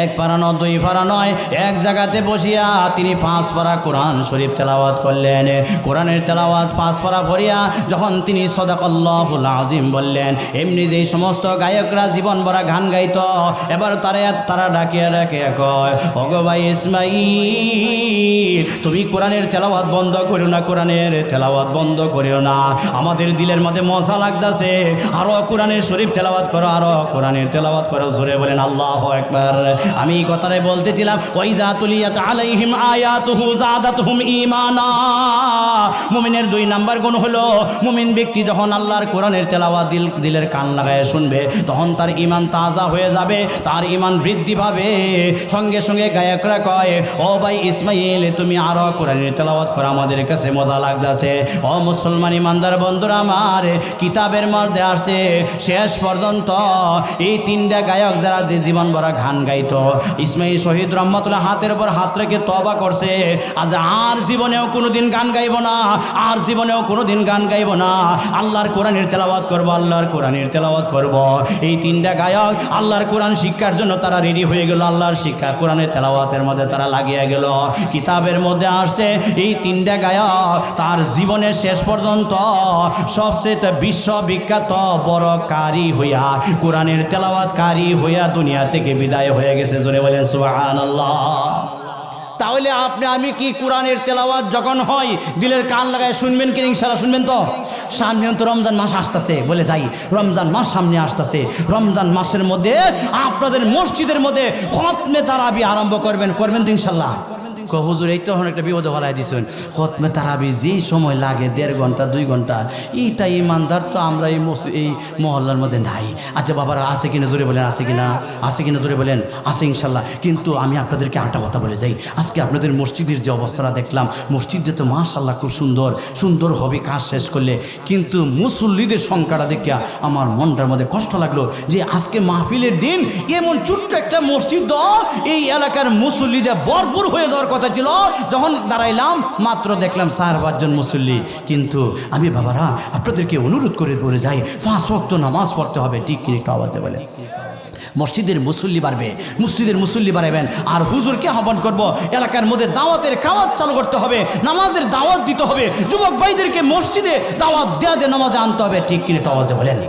এক পারা নয়, দুই পারা নয়, এক জায়গাতে বসিয়া তিনি 5 পারা কোরআন শরীফ তেলাওয়াত করলেন। কোরআনের তেলাওয়াত 5 পারা পড়িয়া যখন তিনি সাদাকাল্লাহুল আযীম বললেন, এমনি যেই সমস্ত গায়করা জীবন ভরা গান গাইত, এবার তারা ডাকিয়া কয়, ওগো ভাই ইসমাইল, তুমি কোরআনের তেলাওয়াত বন্ধ করিও না, কোরআনের তেলাওয়াত বন্ধ করিও না, আমাদের দিলের মধ্যে মজা লাগতাছে, আরো কোরআনের শরীফ তেলাওয়াত করো, আরো কোরআনের তেলাওয়াত করো। জোরে বলেন আল্লাহু আকবার। আমি এই কথাটাই বলতেছিলাম, ওয়াইদা তুলিয়াত আলাইহিম আয়াতুহু যাদাতহুম ঈমানা। মুমিনের 2 নাম্বার গুণ হলো, মুমিন ব্যক্তি যখন আল্লাহর কোরআনের তেলাওয়াত দিলের কান লাগায় শুনবে, তখন তার ঈমান তাজা হয়ে যাবে, তার ঈমান বৃদ্ধি পাবে। সঙ্গে সঙ্গে গায়করা কয়, ও ভাই ইসমাইল, তুমি আরো কোরআনের তেলাওয়াত করো, আমাদের কাছে মজা লাগতেছে। ও মুসলমান ইমানদার বন্ধুরা আমার, কিতাবের মধ্যে আসছে শেষ পর্যন্ত এই 3টা গায়ক যারা যে জীবন ভরা গান গাইতো, ইসমাইল শহীদ রহমতুল্লাহ হাতের উপর হাত রেখে তওবা করছে, আজ আর জীবনেও কোনোদিন গান গাইব না, আর জীবনেও কোনোদিন গান গাইব না, আল্লাহর কোরআনের তেলাওয়াত করব, আল্লাহর কোরআনের তেলাওয়াত করব। এই 3টা গায়ক আল্লাহর কোরআন শিক্ষার জন্য তারা রেডি হয়ে গেল, আল্লাহর শিক্ষা কোরআনের তেলাওয়াতের মধ্যে তারা লাগিয়ে গেল। কিতাবের মধ্যে আসছে এই 3টা গায়ক তার জীবনের শেষ পর্যন্ত সবচেয়ে বিশ্ববিখ্যাত বড় কারি হইয়া, কোরআনের তেলাওয়াত কারি হইয়া দুনিয়া থেকে বিদায় হয়ে গেছে। জোরে বলেন সুবহানাল্লাহ। তাহলে আপনি আমি কি কোরআনের তেলাওয়াত যখন হয় দিলের কান লাগায় শুনবেন কি? ইনশাআল্লাহ শুনবেন তো। সামনে তো রমজান মাস আসতেছে, বলে যাই রমজান মাস সামনে আসতেছে, রমজান মাসের মধ্যে আপনাদের মসজিদের মধ্যে খতমে তারাবি আরম্ভ করবেন তো ইনশাআল্লাহ? হুজুর এই তখন একটা বিপদে ফেলাই দিচ্ছেন, খতমে তারাবি যেই সময় লাগে 1.5 ঘন্টা 2 ঘন্টা, এইটা ইমানদার তো আমরা এই মহল্লার মধ্যে নাই। আচ্ছা বাবারা আছে কিনা জোরে বলেন, আছে কিনা জোরে বলেন, আছে ইনশাল্লাহ। কিন্তু আমি আপনাদেরকে একটা কথা বলে যাই, আজকে আপনাদের মসজিদের যে অবস্থাটা দেখলাম, মসজিদে তো মাশাআল্লাহ খুব সুন্দর হবে কাজ শেষ করলে, কিন্তু মুসল্লিদের সংখ্যাটা দেখিয়া আমার মনটার মধ্যে কষ্ট লাগলো যে আজকে মাহফিলের দিন এমন ছোট্ট একটা মসজিদ এই এলাকার মুসল্লিদের ভরপুর হয়ে যাওয়ার কথা ছিল। যখন দাঁড়াইলাম মাত্র দেখলাম 4-5 জন মুসল্লি। কিন্তু আমি বাবারা আপনাদেরকে অনুরোধ করে বলে যাই, 5 ওয়াক্ত নামাজ পড়তে হবে। ঠিক কি একটু আওয়াজে বলে। মসজিদের মুসল্লি বাড়বে, মসজিদের মুসল্লি বাড়াবেন। আর হুজুরকে আহ্বান করব, এলাকার মধ্যে দাওয়াতের কাওয়াত চালু করতে হবে, নামাজের দাওয়াত দিতে হবে, যুবক ভাইদেরকে মসজিদে দাওয়াত দেওয়া দিয়ে নামাজে আনতে হবে। ঠিক কিনে আওয়াজে বলেন।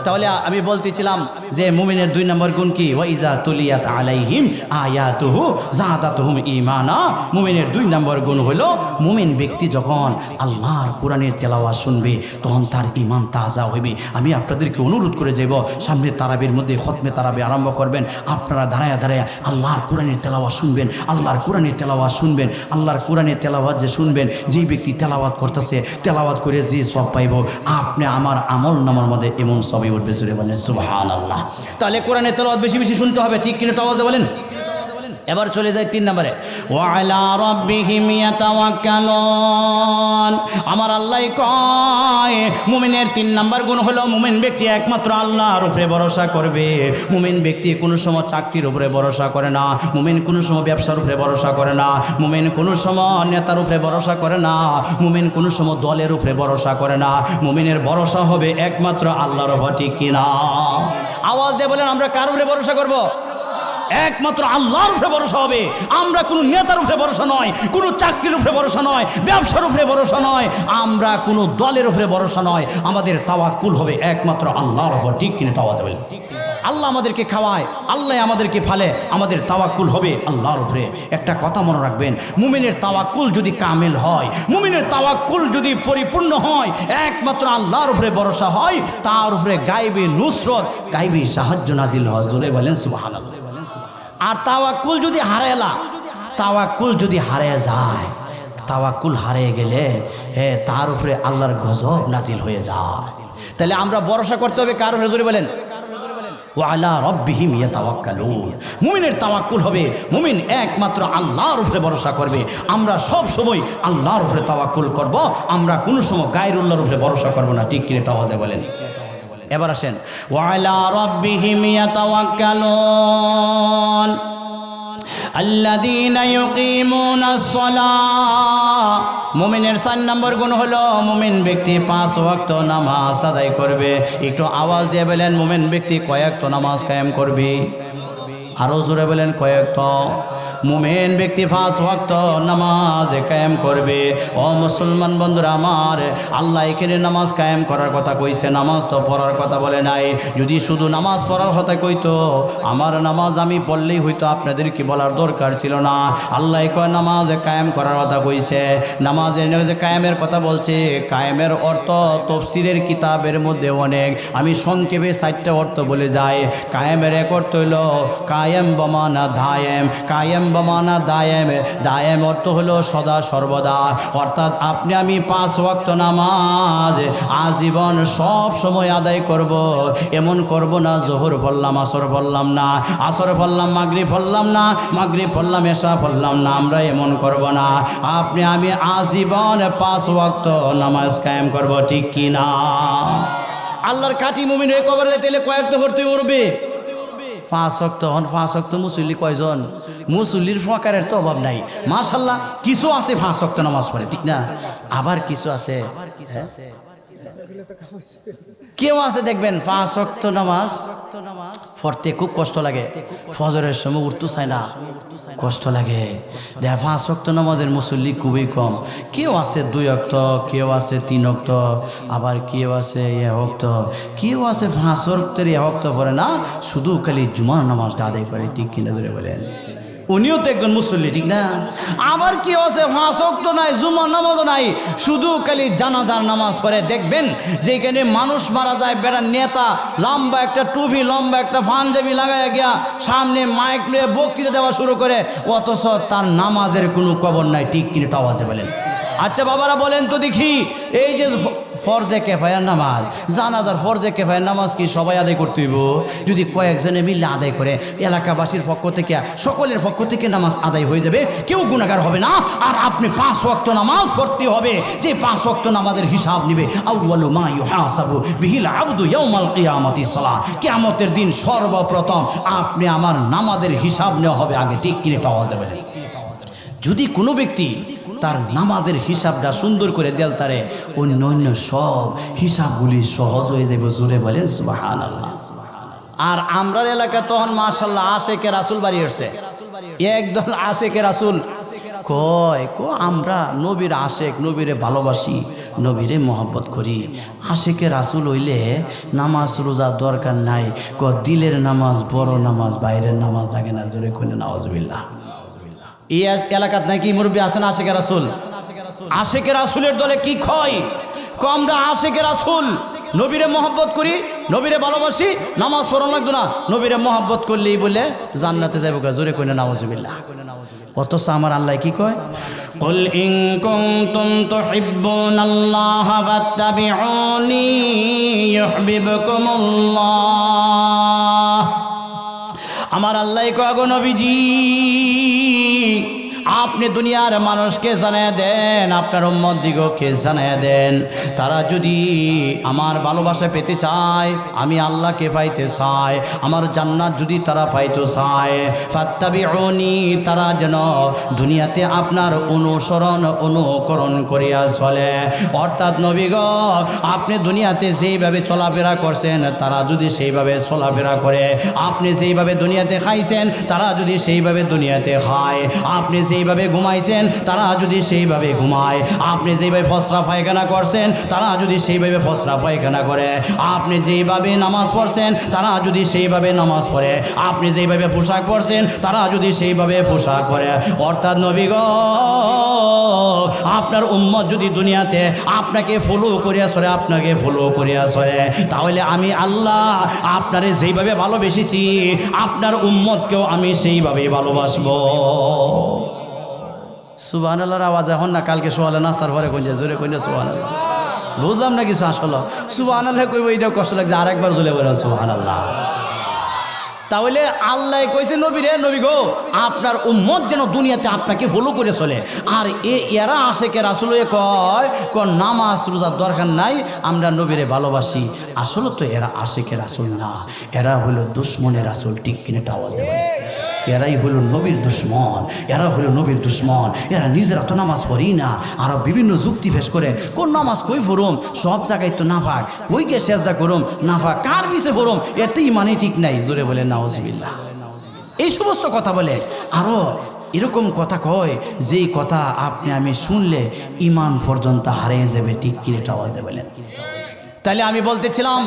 তাহলে আমি বলতেছিলাম যে মুমিনের 2 নম্বর গুণ কি? ওয়াইজা তুলিয়াত আলাইহিম আয়াতুহু যাদাতহুম ঈমানা। মুমিনের 2 নম্বর গুণ হলো, মুমিন ব্যক্তি যখন আল্লাহর কোরআনের তেলাওয়াত শুনবে তখন তার ঈমান তাজা হইবে। আমি আপনাদেরকে অনুরোধ করে যাব, সামনে তারাবির মধ্যে খতমে তারাবি আরম্ভ করবেন, আপনারা দাঁড়ায়া আল্লাহর কোরআনের তেলাওয়াত শুনবেন, আল্লাহর কোরআনের তেলাওয়াত শুনবেন। আল্লাহর কোরআনের তেলাওয়াত যে শুনবেন, যেই ব্যক্তি তেলাওয়াত করতেছে, তেলাওয়াত করে যে সব পাইব, আপনি আমার আমল নামার মধ্যে এমন সবই উঠবে। জোরে বলেন সুবহানাল্লাহ। তাহলে কোরআনের তেলাওয়াত বেশি বেশি শুনতে হবে। ঠিক কিনা আওয়াজে বলেন। এবার চলে যায় 3 নম্বরে, ওয়া আলা রাব্বিহিম ইয়াতাওয়াক্কালুন। আমার আল্লাহ কয় মুমিনের 3 নম্বর গুণ হলো মুমিন ব্যক্তি একমাত্র আল্লাহর উপরে ভরসা করবে। মুমিন ব্যক্তি কোনো সময় চাকরির উপরে ভরসা করে না, মুমিন কোনো সময় ব্যবসার উপরে ভরসা করে না, মুমিন কোনো সময় নেতার উপরে ভরসা করে না, মুমিন কোনো সময় দলের উপরে ভরসা করে না। মুমিনের ভরসা হবে একমাত্র আল্লাহর উপর, ঠিক কিনা? আওয়াজ দিয়ে বলেন আমরা কার উপরে ভরসা করব? একমাত্র আল্লাহর উপরে ভরসা হবে। আমরা কোনো নেতার উপরে ভরসা নয়, কোনো চাকরির উপরে ভরসা নয়, ব্যবসার উপরে ভরসা নয়, আমরা কোনো দলের উপরে ভরসা নয়। আমাদের তাওয়াক্কুল হবে একমাত্র আল্লাহর উপর, ঠিক কিনা? তাওয়াতে বলেন আল্লাহ আমাদেরকে খাওয়ায়, আল্লাহ আমাদেরকে ফালে, আমাদের তাওয়াক্কুল হবে আল্লাহর উপরে। একটা কথা মনে রাখবেন, মুমিনের তাওয়াক্কুল যদি কামেল হয়, মুমিনের তাওয়াক্কুল যদি পরিপূর্ণ হয়, একমাত্র আল্লাহর উপরে ভরসা হয়, তার উপরে গায়বী নুসরত, গায়বী সাহায্য নাজিল হয়। জোরে বলেন সুবহানাল্লাহ। আর তাওয়াক্কুল যদি হারায়লা, তাওয়াক্কুল যদি হারিয়ে যায়, তাওয়াক্কুল হারিয়ে গেলে তার উপরে আল্লাহর গজব নাজিল হয়ে যায়। তাহলে আমরা ভরসা করতে হবে কার উপরে? জোরে বলেন ওয়া আলা রাব্বিহিম ইয়াতাওয়াক্কালুন। মুমিনের তাওয়াক্কুল হবে, মুমিন একমাত্র আল্লাহর উপরে ভরসা করবে। আমরা সব সময় আল্লাহর উপরে তাওয়াক্কুল করব, আমরা কোনো সময় গায়রুল্লাহর উপরে ভরসা করব না, ঠিক কিনা? তাওয়াতে বলেন। এবার আসেন, ওয়া আলা রাব্বিহিম ইয়াতাওয়াক্কালুন আল্লাযীনা ইউকিমুনাস সালাহ। মুমিনের 4 নম্বর গুণ হলো মুমিন ব্যক্তি 5 ওয়াক্ত নামাজ আদায় করবে। একটু আওয়াজ দিয়ে বলেন মুমিন ব্যক্তি কয় ওয়াক্ত নামাজ কায়েম করবে? আরো জোরে বলেন কয় ওয়াক্ত? মুমিন ব্যক্তি 5 ওয়াক্ত নামাজ কায়েম করবে। ও মুসলমান বন্ধুরা আমার, আল্লাহ এখানে নামাজ কায়েম করার কথা কইছে, নামাজ তো পড়ার কথা বলে নাই। যদি শুধু নামাজ পড়ার কথা কইতো, আমার নামাজ আমি পড়লেই হইতো, আপনাদের কি বলার দরকার ছিল না। আল্লাহ কয় নামাজ কায়েম করার কথা কইছে। নামাজের যে কায়েমের কথা বলছে, কায়েমের অর্থ তাফসীরের কিতাবের মধ্যে অনেক, আমি সংক্ষেপে 4টা অর্থ বলে যাই। কায়েমের এক অর্থ হইল কায়েম বমানা দায়েম, কায়েম বমানা দায়েম, দায়েম অর্থ হলো সদা সর্বদা। অর্থাৎ আপনি আমি 5 ওয়াক্ত নামাজ আজীবন সব সময় আদায় করব। এমন করব না জোহর পড়লাম আসর পড়লাম না, আসর পড়লাম মাগরিব পড়লাম না, মাগরিব পড়লাম এশা পড়লাম না, আমরা এমন করব না। আপনি আমি আজীবন 5 ওয়াক্ত নামাজ কায়েম করব, ঠিক কি না? আল্লাহর কাঠি মুমিন হয়ে কবরে যেতে হলে কয়েকটা ভর্তি করবে 5 ওয়াক্ত। 5 ওয়াক্ত মুসল্লি কয়জন? মুসল্লির ফকারের তো অভাব নাই, মাশাআল্লাহ। কিছু আছে 5 ওয়াক্ত নামাজ পড়ে, ঠিক না? আবার কিছু আছে, কেউ আছে দেখবেন 5 ওয়াক্ত নামাজ পড়তে খুব কষ্ট লাগে, ফজরের সময় উঠতে চায় না, কষ্ট লাগে। দেখা 5 ওয়াক্ত নামাজের মুসল্লি খুবই কম। কেউ আছে 2 ওয়াক্ত, কেউ আছে 3 ওয়াক্ত, আবার কেউ আছে 1 ওয়াক্ত, কেউ আছে 5 ওয়াক্তের 1 ওয়াক্ত পড়ে না, শুধু খালি জুমার নামাজটা আদায় করে, ঠিক কিনা ধরে বলেন? উনিও তো একজন মুসল্লি, ঠিক না? আবার কেউ আছে 5 ওয়াক্ত নাই, জুমার নামাজও নাই, শুধু খালি জানাজার নামাজ পড়ে। দেখবেন যেখানে মানুষ মারা যায়, বেড়া নেতা লম্বা একটা টুপি, লম্বা একটা পাঞ্জাবি লাগায় গিয়া সামনে মাইক নিয়ে বক্তৃতা দেওয়া শুরু করে, অথচ তার নামাজের কোনো কবর নাই, ঠিক কিনা? আওয়াজে বলেন। আচ্ছা বাবারা বলেন তো দেখি, এই যে ফরজে কেফায়ার নামাজ, জানাজার ফরজে কেফায়ার নামাজ কি সবাই আদায় করতে হইব? যদি কয়েকজনে মিলে আদায় করে, এলাকাবাসীর পক্ষ থেকে, সকলের পক্ষ থেকে নামাজ আদায় হয়ে যাবে, কেউ গুনাহগার হবে না। আর আপনি 5 ওয়াক্ত নামাজ পড়তে হবে, যে 5 ওয়াক্ত নামাজের হিসাব নিবে। আউয়ালু মা ইউহাসাবু বিহিল আবদু ইয়াউমাল কিয়ামাতি সালাহ। কিয়ামতের দিন সর্বপ্রথম আপনি আমার নামাজের হিসাব নেওয়া হবে আগে, ঠিক কিনে পাওয়া যাবে। যদি কোনো ব্যক্তি তার নামাজের হিসাবটা সুন্দর করে দেল, তারে অন্য সব হিসাবগুলি সহজ হয়ে যাবে। জোরে বলেন সুবহানাল্লাহ। আর আমরার এলাকা তখন মাশাআল্লাহ আশেকে রাসূল বাড়ি আসছে, একদল আশেকে রাসূল কয় আমরা নবীর আশেক, নবীরে ভালোবাসি, নবীরে মহব্বত করি। আশেকে রাসূল হইলে নামাজ রোজা দরকার নাই, দিলের নামাজ বড় নামাজ, বাইরের নামাজ লাগে না। জোরে কইলেন নাউজুবিল্লাহ। এই এলাকাত নাকি মুরব্বী আছেন আশেকে রাসূল? আশেকে রাসূলের দলে কি কয়? আমরা আশেকে রাসূল, নবীরে মহব্বত করি, নবীরে ভালোবাসি, নামাজ পড়া লাগতো না, নবীরে মহব্বত করলেই বলে জান্নাতে যাইব। জোরে কইলেন নাউজুবিল্লাহ। অথচ আমার আল্লাহ কি কয়? কুল ইন কুনতুম তুহিব্বুনাল্লাহা ফাত্তাবিউনি ইউহিব্বুকুমুল্লাহ। আমার আল্লাহ কয় গো নবীজি আপনি দুনিয়ার মানুষকে জানিয়ে দেন, আপনার উম্মত দিগকে জানিয়ে দেন, তারা যদি আমার ভালোবাসা পেতে চায়, আমি আল্লাহকে পাইতে চায়, আমার জান্নাত যদি তারা পাইতে চায়, ফাত্তাবিউনি, তারা যেন দুনিয়াতে আপনার অনুকরণ করিয়া চলে। অর্থাৎ নবী গো আপনি দুনিয়াতে যেইভাবে চলাফেরা করছেন তারা যদি সেইভাবে চলাফেরা করে, আপনি যেইভাবে দুনিয়াতে খাইছেন তারা যদি সেইভাবে দুনিয়াতে খায়, আপনি যেইভাবে ঘুমাইছেন তারা যদি সেইভাবে ঘুমায়, আপনি যেইভাবে ফসরা পায়খানা করছেন তারা যদি সেইভাবে ফসরা পায়খানা করে, আপনি যেইভাবে নামাজ পড়ছেন তারা যদি সেইভাবে নামাজ পড়ে, আপনি যেইভাবে পোশাক পরছেন তারা যদি সেইভাবে পোশাক পরে। অর্থাৎ নবী গো আপনার উম্মত যদি দুনিয়াতে আপনাকে ফলো করিয়া চলে, আপনাকে ফলো করিয়া চলে, তাহলে আমি আল্লাহ আপনারে যেইভাবে ভালোবেসেছি আপনার উম্মতকেও আমি সেইভাবেই ভালোবাসবো। সুবহানাল্লাহর আওয়াজ এখন না, কালকে সোয়ালে নাস্তার পরে কইছে জোরে কইনা সুবহানাল্লাহ। বুঝলাম না কিছু আসলে সুবহানাল্লাহ কইব এটাও কষ্ট লাগছে, আরেকবার জোরে বলেন সুবহানাল্লাহ। তাহলে আল্লাহ কইছে নবী রে, নবী গো আপনার উম্মত যেন দুনিয়াতে আপনাকে ফলো করে চলে। আর এরা আশেকে রাসূল কয় নামাজ রোজার দরকার নাই, আমরা নবীরে ভালোবাসি। আসলে তো এরা আশেকে রাসূল না, এরা হলো দুশ্মনের রাসূল। ঠিক কিনা আওয়াজ দেবেন? এরাই হলো নবীর দুশ্মন, এরা হলো নবীর দুশ্মন। এরা নিজেরা তো নামাজ পড়ি না, আর বিভিন্ন যুক্তি ফেস করে কোন নামাজ কই পড়ুম, সব জায়গায় তো নাফাক, কইকে সেজদা করুম নাফাক, কার পিছে পড়ুম, এটাই মানে ঠিক নাই। জোরে বলে নাউজুবিল্লাহ। এই সমস্ত কথা বলে, আরো এরকম কথা কয় যেই কথা আপনি আমি শুনলে ইমান পর্যন্ত হারিয়ে যাবে। ঠিক কি এটা বলতে বলেন? তাহলে আমি বলতেছিলাম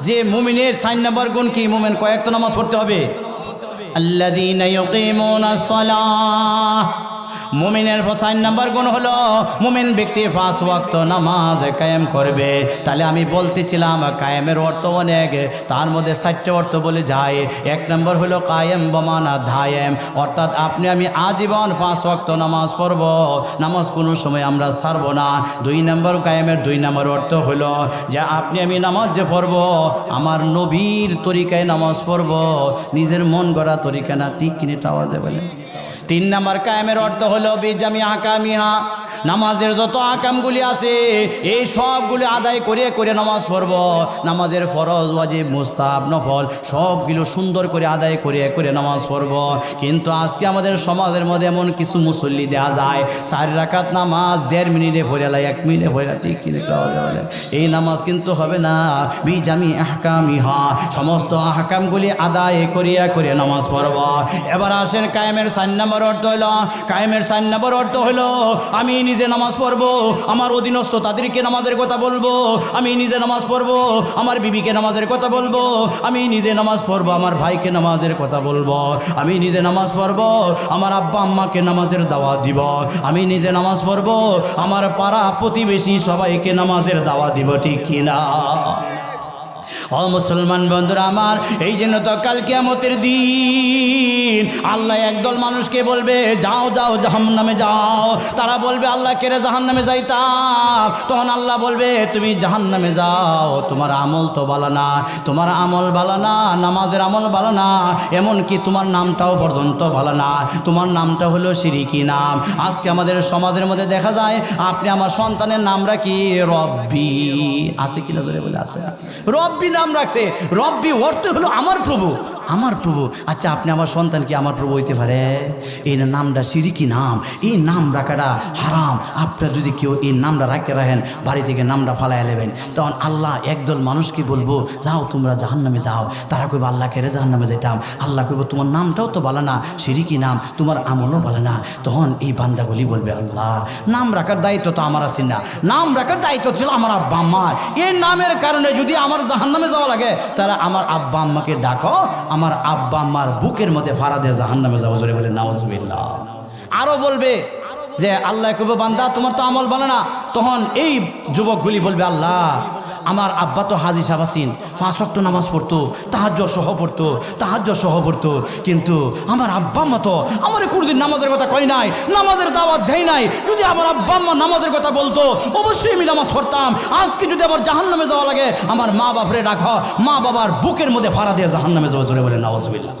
যে মুমিনের 4 নম্বর গুণ কি? মুমিন কয়েকটা নামাজ পড়তে হবে। الذين يقيمون الصلاة, মুমিনের 4 নম্বর গুণ হলো মুমিন ব্যক্তি 5 ওয়াক্ত নামাজ কায়েম করবে। তাহলে আমি বলতেছিলাম কায়েমের অর্থ অনেক, তার মধ্যে 4টা অর্থ বলে যায়। 1 নম্বর হলো কায়েম বমানা ধায়েম, অর্থাৎ আপনি আমি আজীবন 5 ওয়াক্ত নামাজ পড়ব, নামাজ কোনো সময় আমরা ছাড়ব না। 2 নম্বর কায়েমের 2 নম্বর অর্থ হলো যে আপনি আমি নামাজ যে পড়ব আমার নবীর তরিকায় নামাজ পড়ব, নিজের মন গড়া তরিকা না। ঠিক কিনে আওয়াজে বলেন। 3 নম্বর কায়েমের অর্থ হলো বিজামি আকামিহা, নামাজের যত আকামগুলি আছে এই সবগুলি আদায় করে করে নামাজ পড়ব। নামাজের ফরজ ওয়াজিব মুস্তাহাব নফল সবগুলো সুন্দর করে আদায় করে করে নামাজ পড়ব। কিন্তু আজকে আমাদের সমাজের মধ্যে এমন কিছু মুসল্লি দেওয়া যায় 4 রাকাত নামাজ 1.5 মিনিটে পড়ে লাই, 1 মিনিটে পড়ে। ঠিক কিনে বলে এই নামাজ কিন্তু হবে না। বিজামি আহকামিহা, সমস্ত আহকামগুলি আদায় করিয়া করে নামাজ পড়ব। এবার আসেন কায়েমের 4 নম্বর অর্থ হলো, কায়েমের 4 নম্বর অর্থ হলো আমি নিজে নামাজ পড়বো, আমার অধীনস্থ তাদেরকে নামাজের কথা বলবো, আমি নিজে নামাজ পড়বো, আমার বিবিকে নামাজের কথা বলবো, আমি নিজে নামাজ পড়বো, আমার ভাইকে নামাজের কথা বলবো, আমি নিজে নামাজ পড়বো, আমার আব্বা আম্মাকে নামাজের দাওয়াত দিব, আমি নিজে নামাজ পড়বো, আমার পাড়া প্রতিবেশী সবাইকে নামাজের দাওয়াত দিব। ঠিক কিনা? ও মুসলমান বন্ধুরা আমার, এই জন্য তো কাল কিয়ামতের দিন আল্লাহ একদল মানুষকে বলবে যাও যাও জাহান্নামে যাও। তারা বলবে আল্লাহ কেরে জাহান্নামে যাইতাম? তখন আল্লাহ বলবে তুমি জাহান্নামে যাও, তোমার আমল তো ভালো না, তোমার আমল ভালো না, নামাজের আমল ভালো না, এমনকি তোমার নামটাও পর্যন্ত ভালো না, তোমার নামটা হলো শিরিকি নাম। আজকে আমাদের সমাজের মধ্যে দেখা যায় আপনি আমার সন্তানের নাম রাখি রব্বি, আছে কিনা জোরে বলে আছে, রব্বি নাম রাখছে। রব্বি অর্থ হলো আমার প্রভু, আমার প্রভু। আচ্ছা আপনি আমার সন্তান কি আমার প্রভু হইতে পারে? এই নামটা শিরিকি নাম, এই নাম রাখাটা হারাম। আপনার যদি কেউ এই নামটা রাখেন বাড়ি থেকে নামটা ফালাই নেবেন, তখন আল্লাহ একদল মানুষকে বলবো যাও তোমরা জাহান্নামে যাও। তারা কইব আল্লাহ কেরে জাহান্নামে যেতাম? আল্লাহ কইব তোমার নামটাও তো ভালো না, শিরিকি নাম, তোমার আমলও ভালো না। তখন এই বান্দাগুলি বলবে আল্লাহ নাম রাখার দায়িত্ব তো আমার আছে না, নাম রাখার দায়িত্ব ছিল আমার আব্বা আম্মার। এই নামের কারণে যদি আমার জাহান্নামে যাওয়া লাগে তাহলে আমার আব্বা আম্মাকে ডাকো, আমার আব্বা আম্মার বুকের মধ্যে ফাড়া দিয়ে জাহান্নামে যাবো। জোরে বলে নাউজুবিল্লাহ। আরো বলবে যে আল্লাহ কইব বান্দা তোমার তো আমল ভালো না। তখন এই যুবকগুলি বলবে আল্লাহ আমার আব্বা তো হাজি সাহেব আছেন, 5 ওয়াক্ত নামাজ পড়তো, তাহাজ্জুদ সহ পড়তো, কিন্তু আমার আব্বা আম্মা তো আমার কোনদিন নামাজের কথা কই নাই, নামাজের দাওয়াত দেয় নাই। যদি আমার আব্বা আম্মা নামাজের কথা বলতো অবশ্যই আমি নামাজ পড়তাম। আজকে যদি আমার জাহান্নামে যাওয়া লাগে আমার মা বাপরে ডাকো, মা বাবার বুকের মধ্যে ফাড়া দিয়ে জাহান্নামে যাবো। জোরে বলে নাউজুবিল্লাহ।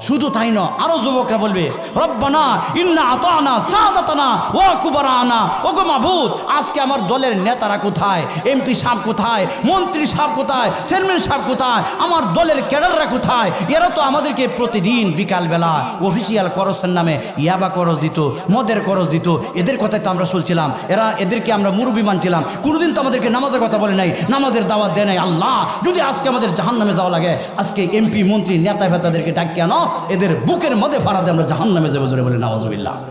শুধু তাই নয়, আরো যুবকরা বলবে রব্বানা ইন্না আতানা সাদাতানা ওয়া কুবারানা, ওগো মাবুদ আজকে আমার দলের নেতারা কোথায়, এমপি সাহেব কোথায়, মন্ত্রী সাহেব কোথায়, চেয়ারম্যান সাহেব কোথায়, আমার দলের ক্যাডাররা কোথায়? এরা তো আমাদেরকে প্রতিদিন বিকালবেলা অফিসিয়াল খরচের নামে ইয়াবা খরচ দিত, মদের খরচ দিত, এদের কথাই তো আমরা শুনছিলাম, এদেরকে আমরা মুরব্বি মানছিলাম, কোনোদিন তো আমাদেরকে নামাজের কথা বলে নাই, নামাজের দাওয়াত দেয় নাই। আল্লাহ যদি আজকে আমাদের জাহান্নামে যাওয়া লাগে, আজকে এমপি মন্ত্রী নেতা ফেতাদেরকে ডাক কেন, এদের বুকের মধ্যে ফাড়া দিয়ে আমরা জাহান্নামে যাবো, জোরে বলে নাউজুবিল্লাহ।